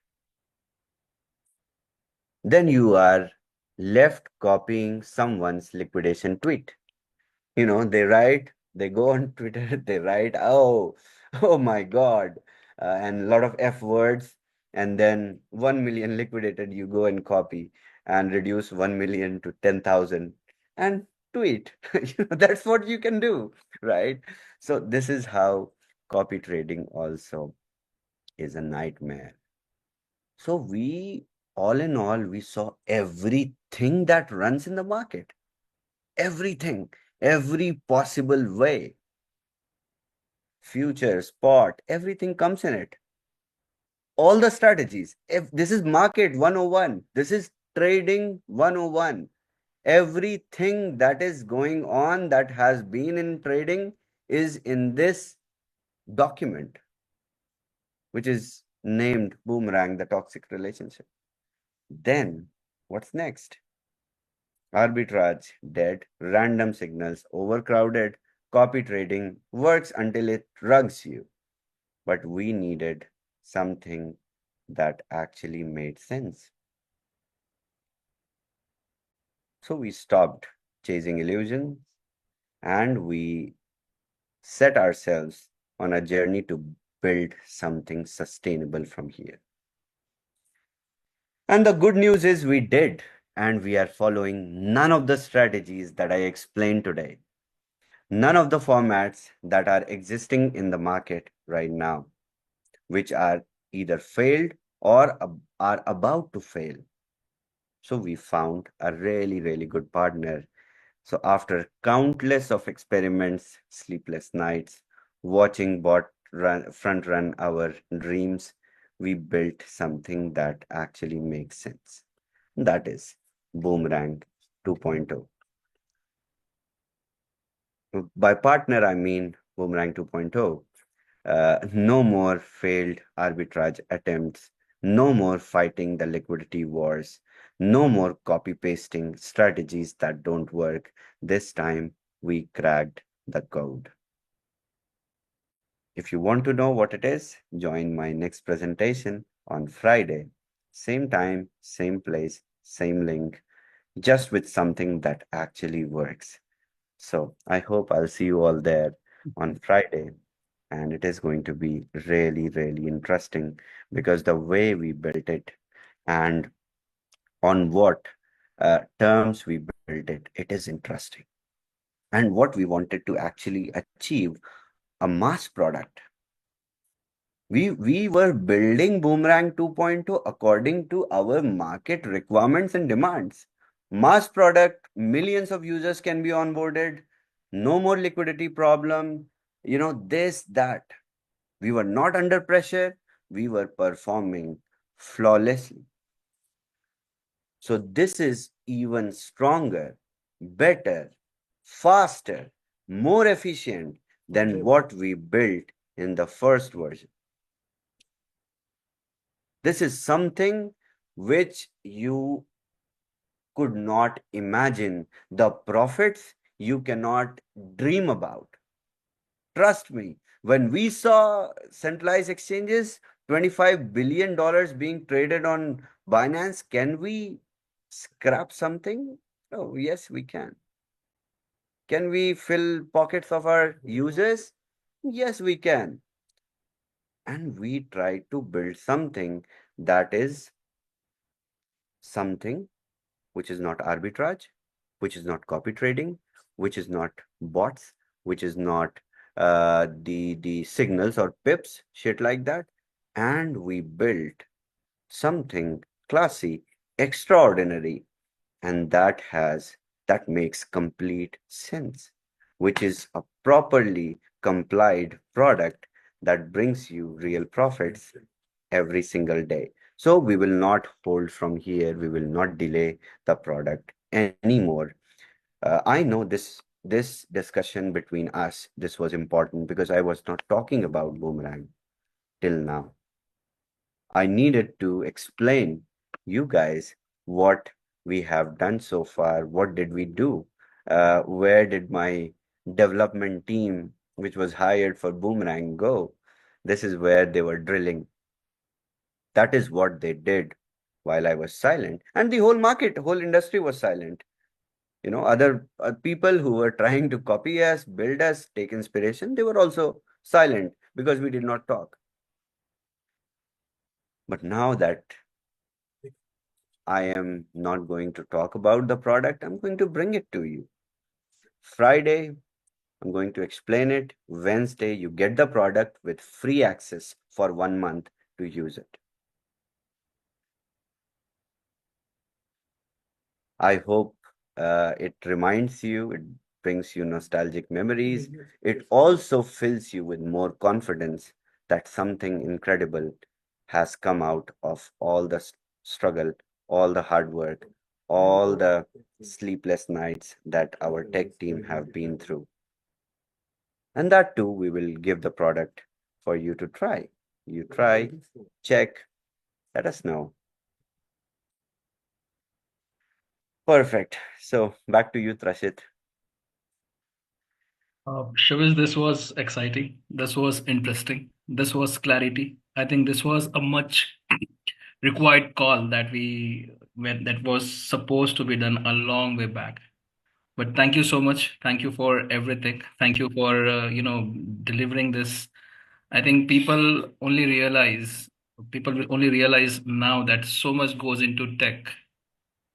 Then you are left copying someone's liquidation tweet. They go on Twitter, they write, oh my God, and a lot of F words, and then 1 million liquidated, you go and copy and reduce 1 million to 10,000 and tweet. That's what you can do, right? So this is how copy trading also is a nightmare. So all in all, we saw everything that runs in the market, everything, every possible way. Future, spot, everything comes in it. All the strategies. If this is market 101, this is trading 101. Everything that is going on that has been in trading is in this document, which is named Boomerang, the toxic relationship. Then what's next? Arbitrage, dead, random signals, overcrowded, copy trading works until it rugs you. But we needed something that actually made sense. So we stopped chasing illusions and we set ourselves on a journey to build something sustainable from here. And the good news is we did, and we are following none of the strategies that I explained today. None of the formats that are existing in the market right now, which are either failed or are about to fail. So we found a really, really good partner. So after countless of experiments, sleepless nights, watching front run our dreams, we built something that actually makes sense. That is Boomerang 2.0. By partner, I mean Boomerang 2.0. No more failed arbitrage attempts, no more fighting the liquidity wars, no more copy pasting strategies that don't work. This time we cracked the code. If you want to know what it is, join my next presentation on Friday. Same time, same place, same link, just with something that actually works. So I hope I'll see you all there on Friday. And it is going to be really, really interesting because the way we built it and on what terms we built it, it is interesting. And what we wanted to actually achieve, a mass product. We were building Boomerang 2.0 according to our market requirements and demands. Mass product, millions of users can be onboarded, no more liquidity problem, this, that. We were not under pressure. We were performing flawlessly. So this is even stronger, better, faster, more efficient than what we built in the first version. This is something which you could not imagine. The profits you cannot dream about. Trust me, when we saw centralized exchanges, $25 billion being traded on Binance, can we scrap something? Oh, yes, we can. Can we fill pockets of our users? Yes, we can. And we try to build something that is something which is not arbitrage, which is not copy trading, which is not bots, which is not the signals or pips, shit like that. And we built something classy, extraordinary, and that makes complete sense, which is a properly complied product that brings you real profits every single day. So we will not hold from here. We will not delay the product anymore. I know this discussion between us, this was important because I was not talking about Boomerang till now. I needed to explain you guys what we have done so far. What did we do? Where did my development team, which was hired for Boomerang, go? This is where they were drilling. That is what they did while I was silent. And the whole market, whole industry was silent. Other people who were trying to copy us, build us, take inspiration, they were also silent because we did not talk. But now that I am not going to talk about the product, I'm going to bring it to you. Friday, I'm going to explain it. Wednesday, you get the product with free access for 1 month to use it. I hope it reminds you, it brings you nostalgic memories. It also fills you with more confidence that something incredible has come out of all the struggle, all the hard work, all the sleepless nights that our tech team have been through. And that too, we will give the product for you to try. You try, check, let us know. Perfect. So back to you, Trashit. Shavez, this was exciting. This was interesting. This was clarity. I think this was a much required call that was supposed to be done a long way back. But thank you so much. Thank you for everything. Thank you for delivering this. I think people will only realize now that so much goes into tech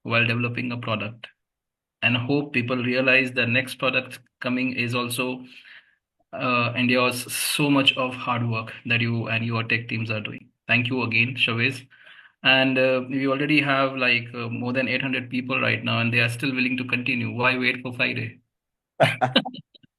while developing a product, and hope people realize the next product coming is also endures so much of hard work that you and your tech teams are doing. Thank you again, Shavez. And we already have like more than 800 people right now, and they are still willing to continue. Why wait for Friday?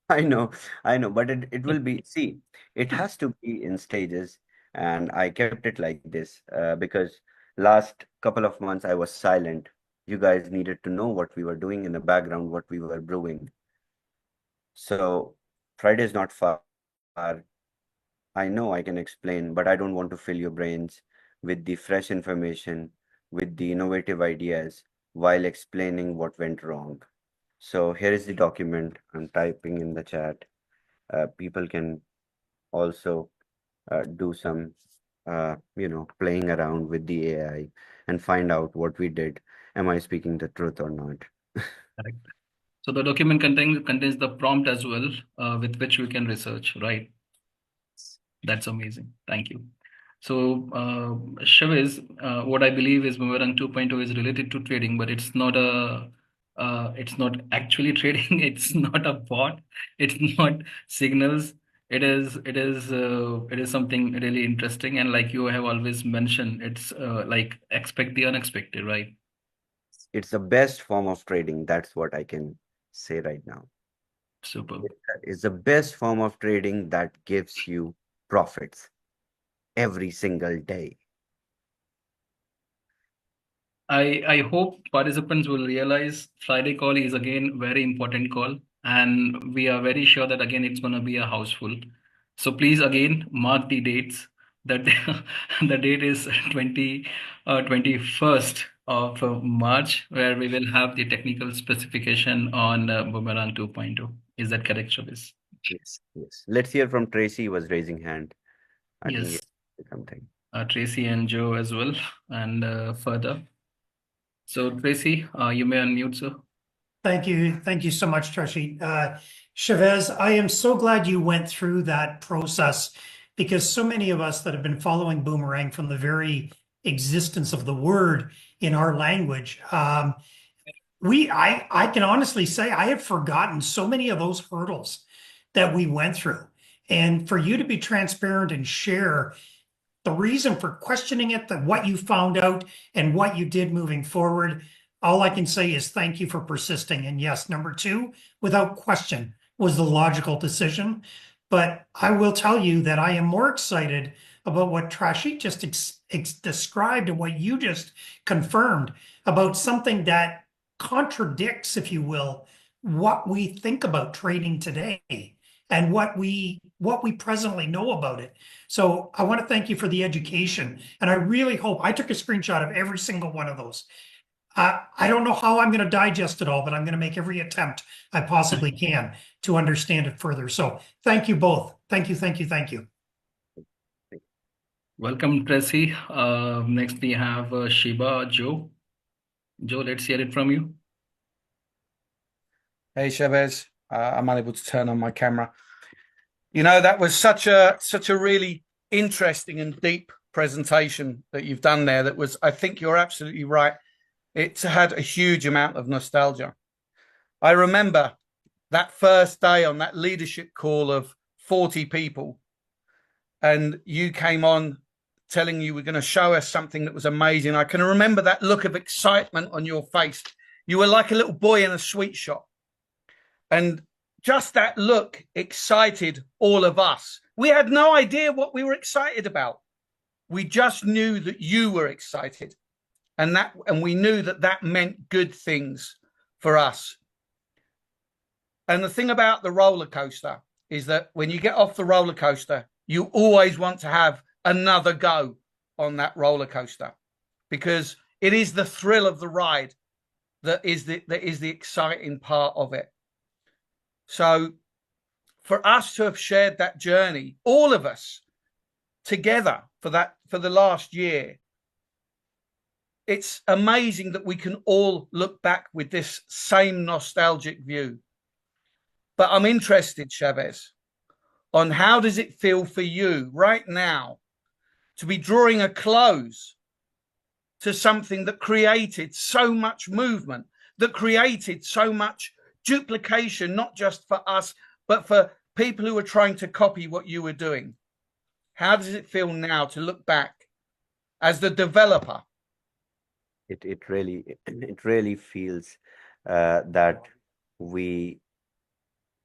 I know, but it will be, see, it has to be in stages. And I kept it like this because last couple of months I was silent. You guys needed to know what we were doing in the background, what we were brewing. So Friday is not far. I know I can explain, but I don't want to fill your brains with the fresh information, with the innovative ideas while explaining what went wrong. So here is the document I'm typing in the chat. People can also do some, playing around with the AI and find out what we did. Am I speaking the truth or not? Correct. So the document contains the prompt as well, with which we can research, right? That's amazing. Thank you. So, Shavez, what I believe is Boomerang 2.0 is related to trading, but it's not actually trading. It's not a bot. It's not signals. It is something really interesting. And like you have always mentioned, it's like expect the unexpected, right? It's the best form of trading. That's what I can say right now. Super. It's the best form of trading that gives you profits every single day. I hope participants will realize Friday call is again very important call, and we are very sure that again it's going to be a houseful. So please again mark the dates. That the date is 21st of March, where we will have the technical specification on Boomerang 2.0. Is that correct, Shabis? Yes, yes. Let's hear from Tracy, who was raising hand. I think he Yes, has something. Tracy and Joe as well, and further. So Tracy, you may unmute, sir. Thank you. Thank you so much, Trashit. Chavez, I am so glad you went through that process because so many of us that have been following Boomerang from the very existence of the word in our language, I can honestly say I have forgotten so many of those hurdles that we went through. And for you to be transparent and share the reason for questioning it, what you found out and what you did moving forward, all I can say is thank you for persisting. And yes, number two, without question, was the logical decision. But I will tell you that I am more excited about what Trashit just described and what you just confirmed about something that contradicts, if you will, what we think about trading today and what we presently know about it. So I want to thank you for the education. And I really hope I took a screenshot of every single one of those. I don't know how I'm going to digest it all, but I'm going to make every attempt I possibly can to understand it further. So thank you both. Thank you, thank you, thank you. Welcome, Tracy. Next we have Shiba Joe. Joe, let's hear it from you. Hey, Shavez. I'm unable to turn on my camera. You know, that was such a really interesting and deep presentation that you've done there. That was, I think you're absolutely right. It's had a huge amount of nostalgia. I remember that first day on that leadership call of 40 people, and you came on telling you were going to show us something that was amazing. I can remember that look of excitement on your face. You were like a little boy in a sweet shop. And just that look excited all of us. We had no idea what we were excited about. We just knew that you were excited. And we knew that that meant good things for us. And the thing about the roller coaster is that when you get off the roller coaster, you always want to have another go on that roller coaster, because it is the thrill of the ride that is the exciting part of it. So for us to have shared that journey, all of us together for the last year, it's amazing that we can all look back with this same nostalgic view. But I'm interested, Shavez, on how does it feel for you right now to be drawing a close to something that created so much movement, that created so much duplication, not just for us, but for people who were trying to copy what you were doing. How does it feel now to look back as the developer? It really feels that we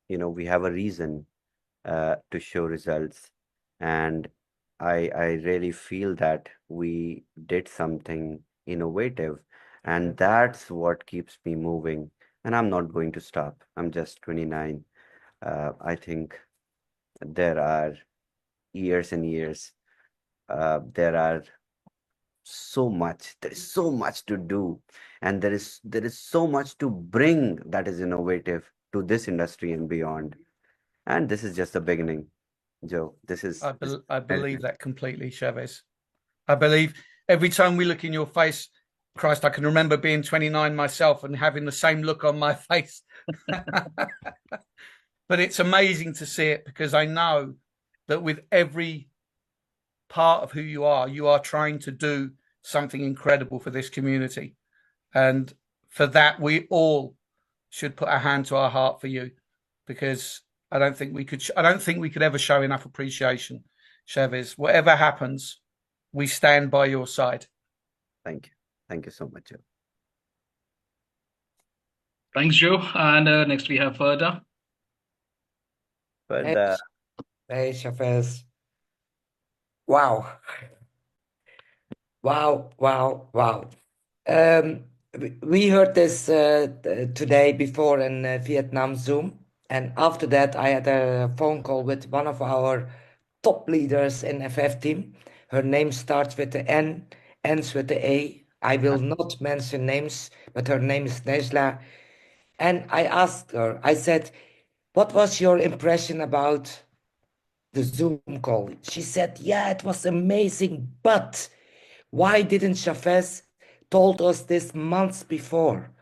have a reason to show results, and I really feel that we did something innovative, and that's what keeps me moving. And I'm not going to stop. I'm just 29. I think there are years and years. There is so much to do, and there is so much to bring that is innovative to this industry and beyond. And this is just the beginning, Joe. I believe that completely, Shavez. I believe every time we look in your face, Christ, I can remember being 29 myself and having the same look on my face. But it's amazing to see it, because I know that with every part of who you are trying to do something incredible for this community. And for that, we all should put our hand to our heart for you, because I don't think we could ever show enough appreciation, Shavez. Whatever happens, we stand by your side. Thank you. Thank you so much, Joe. Thanks, Joe. And next we have Ferda. But Hey, Shavez. Wow. Wow, wow, wow. We heard this today before in Vietnam Zoom. And after that, I had a phone call with one of our top leaders in FF team. Her name starts with the N, ends with the A. I will not mention names, but her name is Nejla. And I asked her, I said, what was your impression about the Zoom call? She said, yeah, it was amazing, but why didn't Shavez told us this months before?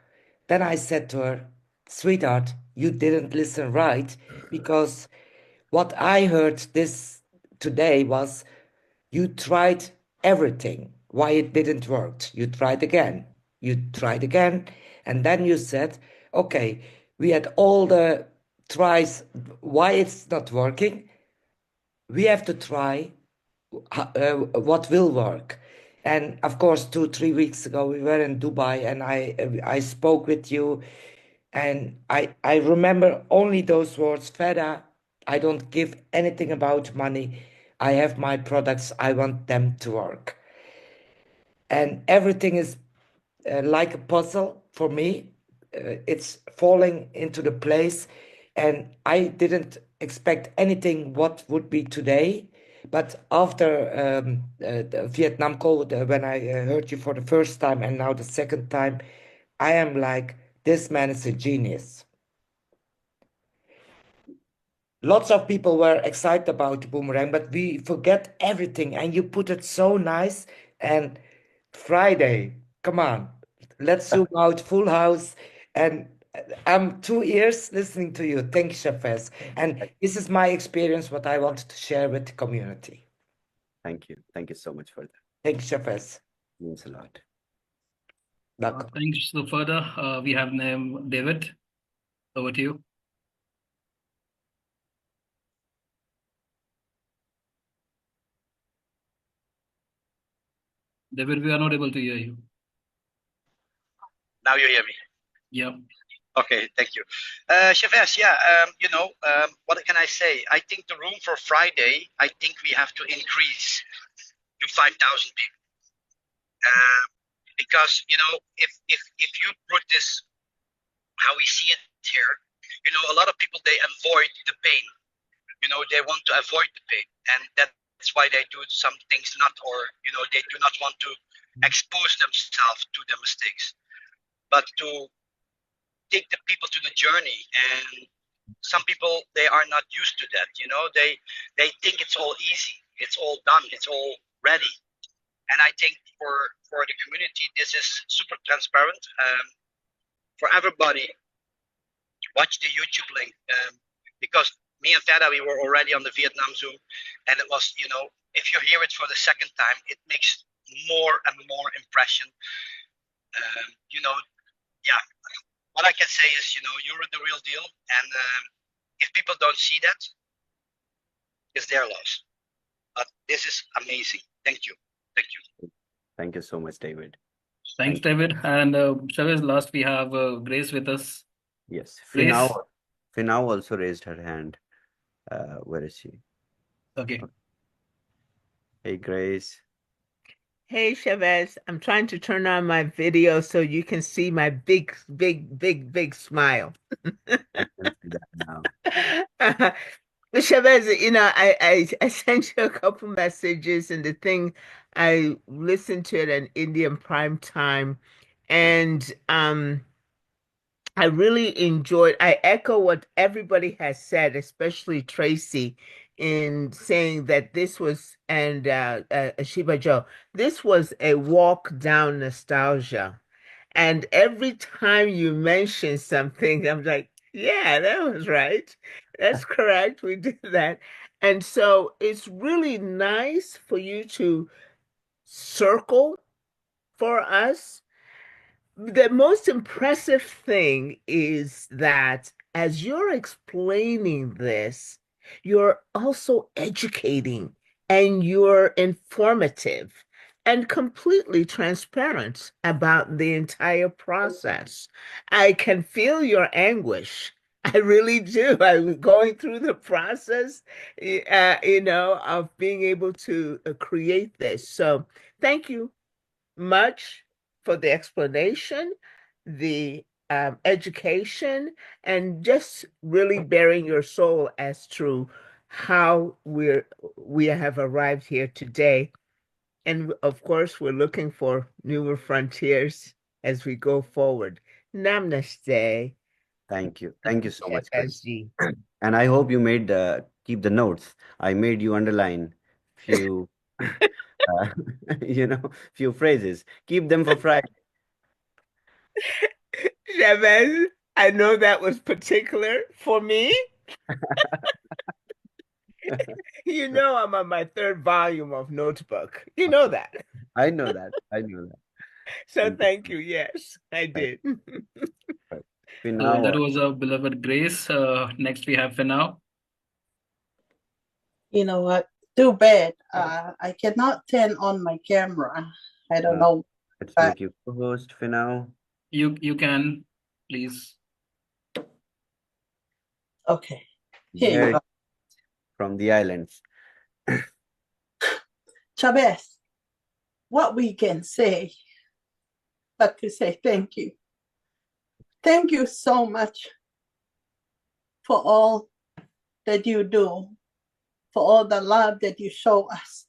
Then I said to her, sweetheart, you didn't listen right, because what I heard this today was you tried everything. Why it didn't work? You tried again. You tried again. And then you said, okay, we had all the tries. Why it's not working? We have to try what will work. And of course, 2-3 weeks ago, we were in Dubai, and I spoke with you, and I remember only those words, Feda, I don't give anything about money. I have my products. I want them to work. And everything is like a puzzle for me. It's falling into the place, and I didn't expect anything what would be today. But after the Vietnam call, when I heard you for the first time and now the second time, I am like, this man is a genius. lots of people were excited about Boomerang, but we forget everything, and you put it so nice. And Friday, come on, let's zoom out, full house. And I'm 2 years listening to you. Thank you, Shavez. And this is my experience, what I wanted to share with the community. Thank you. Thank you so much for that. Thank you, Shavez. Means a lot. Welcome. Thanks. So further, we have named David. Over to you. David, we are not able to hear you. Now you hear me. Yeah. Okay, thank you. Shavez, yeah, what can I say? I think the room for Friday, I think we have to increase to 5,000 people. Because, if you put this, how we see it here, a lot of people, they avoid the pain. They want to avoid the pain. And that's why they do some things they do not want to expose themselves to their mistakes. But to take the people to the journey, and some people, they are not used to that. They think it's all easy, it's all done, it's all ready. And I think for the community, this is super transparent. For everybody, watch the YouTube link, because me and Feda, we were already on the Vietnam Zoom, and it was, if you hear it for the second time, it makes more and more impression. Yeah, what I can say is, you're the real deal, and if people don't see that, it's their loss. But this is amazing. Thank you. Thank you. Thank you so much, David. Thanks, Thank you. David. And Chavez, last we have Grace with us. Yes. Grace. Finau also raised her hand. Where is she? Okay. Hey, Grace. Hey, Shavez, I'm trying to turn on my video so you can see my big, big, big, big smile. I can see that now. Chavez, I sent you a couple messages, and the thing, I listened to it in Indian prime time, and I really enjoyed. I echo what everybody has said, especially Tracy, in saying that this was, and Shiba Joe, this was a walk down nostalgia. And every time you mention something, I'm like, yeah, that was right. That's correct. We did that. And so it's really nice for you to circle for us. The most impressive thing is that as you're explaining this, you're also educating and you're informative and completely transparent about the entire process. I can feel your anguish. I really do. I'm going through the process, of being able to create this. So thank you much for the explanation, the education, and just really bearing your soul as to how we have arrived here today. And of course, we're looking for newer frontiers as we go forward. Namaste. Thank you. Thank you so much, Grace. SG. And I hope you made keep the notes. I made you underline few few phrases. Keep them for Friday. Shavez, I know that was particular for me. I'm on my third volume of notebook. You know that. I know that. I know that. So thank you. Yes, I did. Finau, That was our beloved Grace. Next we have Finau. You know what? Too bad. I cannot turn on my camera. I don't know. let's make you co-host, Finau. You can, please. Okay. Here you Very go. from the islands. Chavez, what we can say but to say thank you. Thank you so much for all that you do, for all the love that you show us.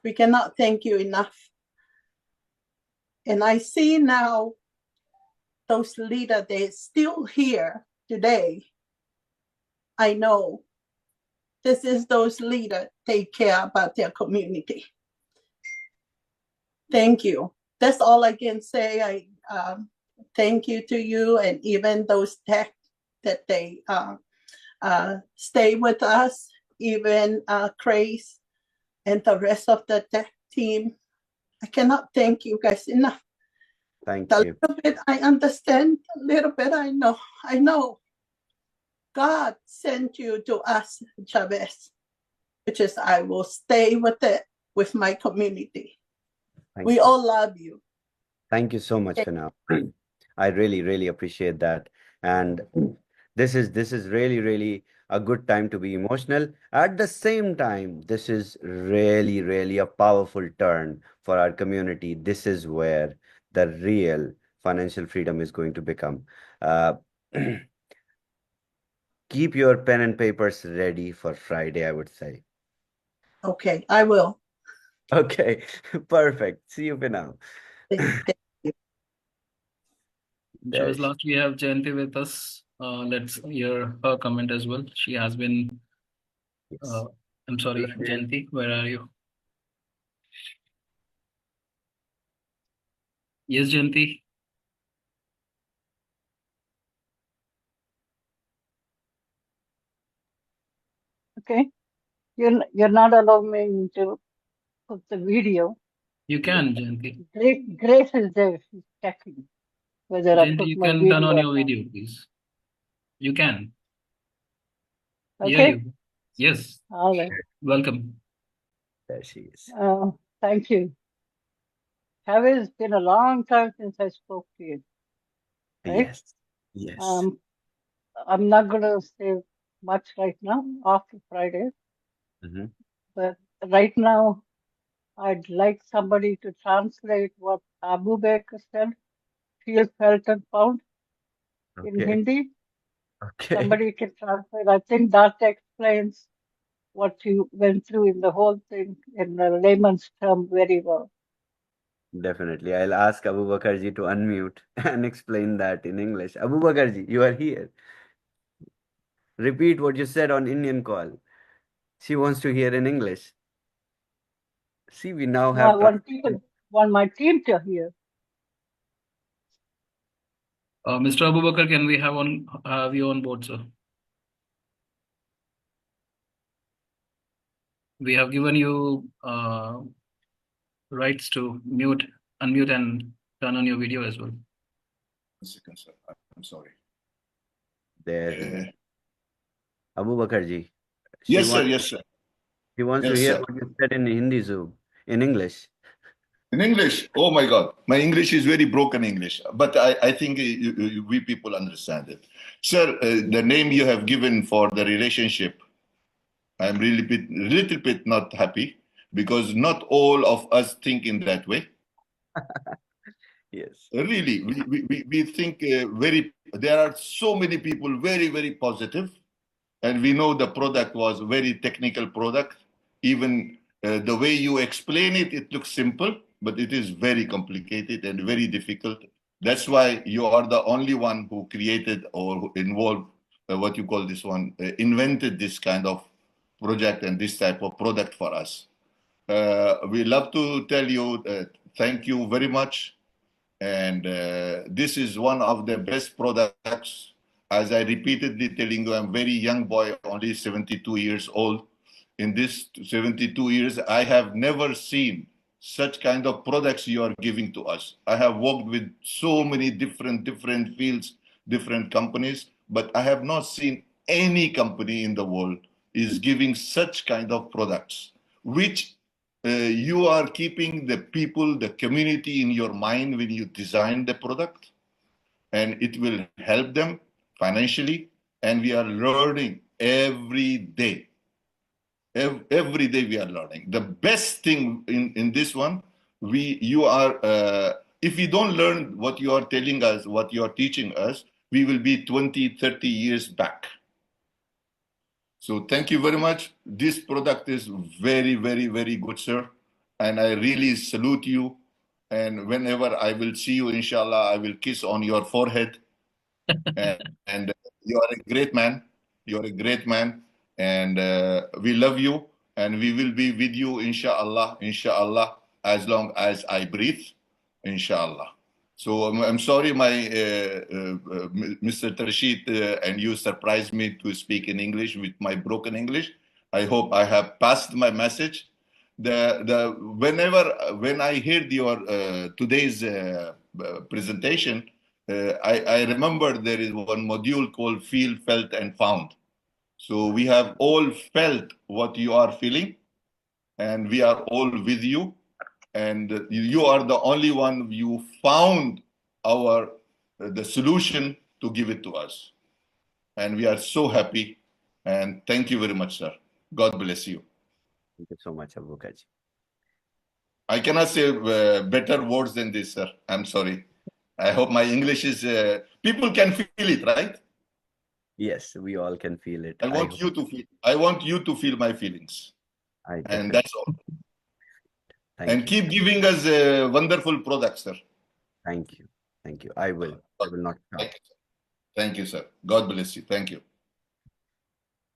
We cannot thank you enough. And I see now those leaders, they're still here today I know this is those leaders take care about their community. Thank you. That's all I can say. I thank you to you and even those tech that they stay with us, even Craze and the rest of the tech team. I cannot thank you guys enough. Thank A you. little bit I understand, a little bit I know. I know God sent you to us, Shavez, which is I will stay with it with my community. Thank We you. all love you. Thank you so much for now. I really, really appreciate that. And this is really, really a good time to be emotional. At the same time, this is really, really a powerful turn for our community. This is where the real financial freedom is going to become. Uh, keep your pen and papers ready for Friday, I would say. Okay, I will. Okay, perfect. See you for now. Thank you. Shavez, There's, last we have Jayanti with us. Let's hear her comment as well. She has been, yes. I'm sorry, Jayanti, where are you? Yes, Jayanti. Okay, you're not allowing me to put the video. You can, Jayanti. Grace is there. She's checking whether I Jayanti, put you my can turn video on or your not. video, please. You can. Hear Okay. you. Yes. All right. Welcome. There she is. Thank you. Shavez, it's been a long time since I spoke to you. Right? Yes. Yes. I'm not going to say much right now after Friday, Mm-hmm. but right now I'd like somebody to translate what Abu Bakr said, feel, felt, and found in Okay. Hindi. Okay. Somebody can translate. I think that explains what you went through in the whole thing in a layman's term very well. Definitely. I'll ask Abu Bakarji to unmute and explain that in English. Abu Bakarji, you are here. Repeat what you said on Indian call. She wants to hear in English. See, we now No, I have want my team to hear. Mr. Abubakar, can we have you on board, sir? We have given you rights to unmute, and turn on your video as well. I'm sorry. there. Abu Bakarji. Yes, sir. Yes, sir. She wants to Yes, hear sir. what you said in Hindi, Zoom, in English. In English, oh my God, my English is very broken English, but I think we people understand it. Sir, the name you have given for the relationship, I'm really little bit not happy because not all of us think in that way. Yes. Really, we think there are so many people very, very positive, and we know the product was very technical product. Even the way you explain it, it looks simple, but it is very complicated and very difficult. That's why you are the only one who created or involved what you call this one, invented this kind of project and this type of product for us. We love to tell you thank you very much. And this is one of the best products. As I repeatedly telling you, I'm very young boy, only 72 years old. In this 72 years, I have never seen such kind of products you are giving to us. I have worked with so many different fields, different companies, but I have not seen any company in the world is giving such kind of products, which you are keeping the people, the community in your mind when you design the product, and it will help them financially. And we are learning every day. Every day we are learning. The best thing in this one, you are, if we don't learn what you are telling us, what you are teaching us, we will be 20, 30 years back. So thank you very much. This product is very, very, very good, sir. And I really salute you. And whenever I will see you, inshallah, I will kiss on your forehead. and you are a great man. You're a great man, and we love you, and we will be with you, inshallah, as long as I breathe, inshallah. So I'm sorry, Mr. Trashid, and you surprised me to speak in English with my broken English. I hope I have passed my message. When I heard your today's presentation, I remember there is one module called Feel, Felt, and Found. So we have all felt what you are feeling, and we are all with you. And you are the only one you found the solution to give it to us. And we are so happy. And thank you very much, sir. God bless you. Thank you so much, Abu Kaji. I cannot say better words than this, sir. I'm sorry. I hope my English is, people can feel it, right? Yes, we all can feel it. I want you to feel my feelings. And that's all. And keep giving us wonderful products, sir. Thank you. Thank you. I will not stop. Thank you, sir. God bless you. Thank you.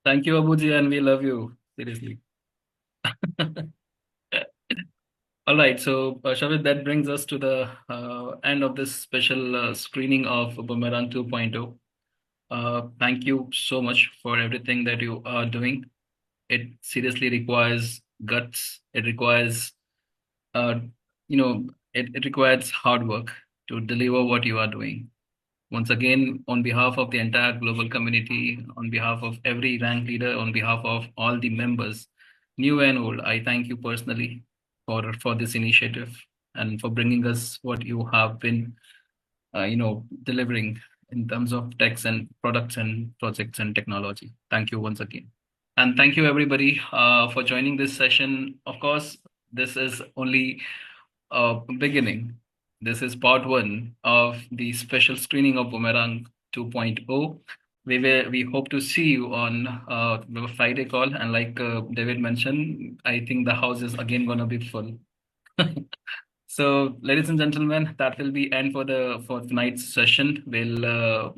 Thank you, Abuji, and we love you. Seriously. All right, so Shavez, that brings us to the end of this special screening of Boomerang 2.0. Thank you so much for everything that you are doing. It seriously requires guts. It requires, it requires hard work to deliver what you are doing. Once again, on behalf of the entire global community, on behalf of every rank leader, on behalf of all the members, new and old, I thank you personally for this initiative and for bringing us what you have been, delivering in terms of techs and products and projects and technology. Thank you once again. And thank you everybody for joining this session. Of course, this is only a beginning. This is part one of the special screening of Boomerang 2.0. We hope to see you on the Friday call. And like David mentioned, I think the house is again going to be full. So, ladies and gentlemen, that will be end for tonight's session. We'll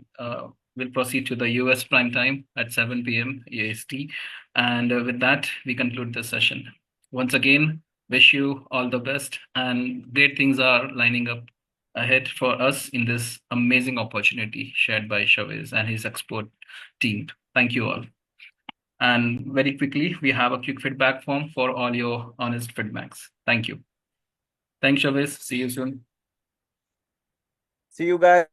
proceed to the US prime time at 7 p.m. EST. And with that, we conclude the session. Once again, wish you all the best, and great things are lining up ahead for us in this amazing opportunity shared by Shavez and his expert team. Thank you all. And very quickly, we have a quick feedback form for all your honest feedbacks. Thank you. Thanks, Shavez. See you soon. See you guys.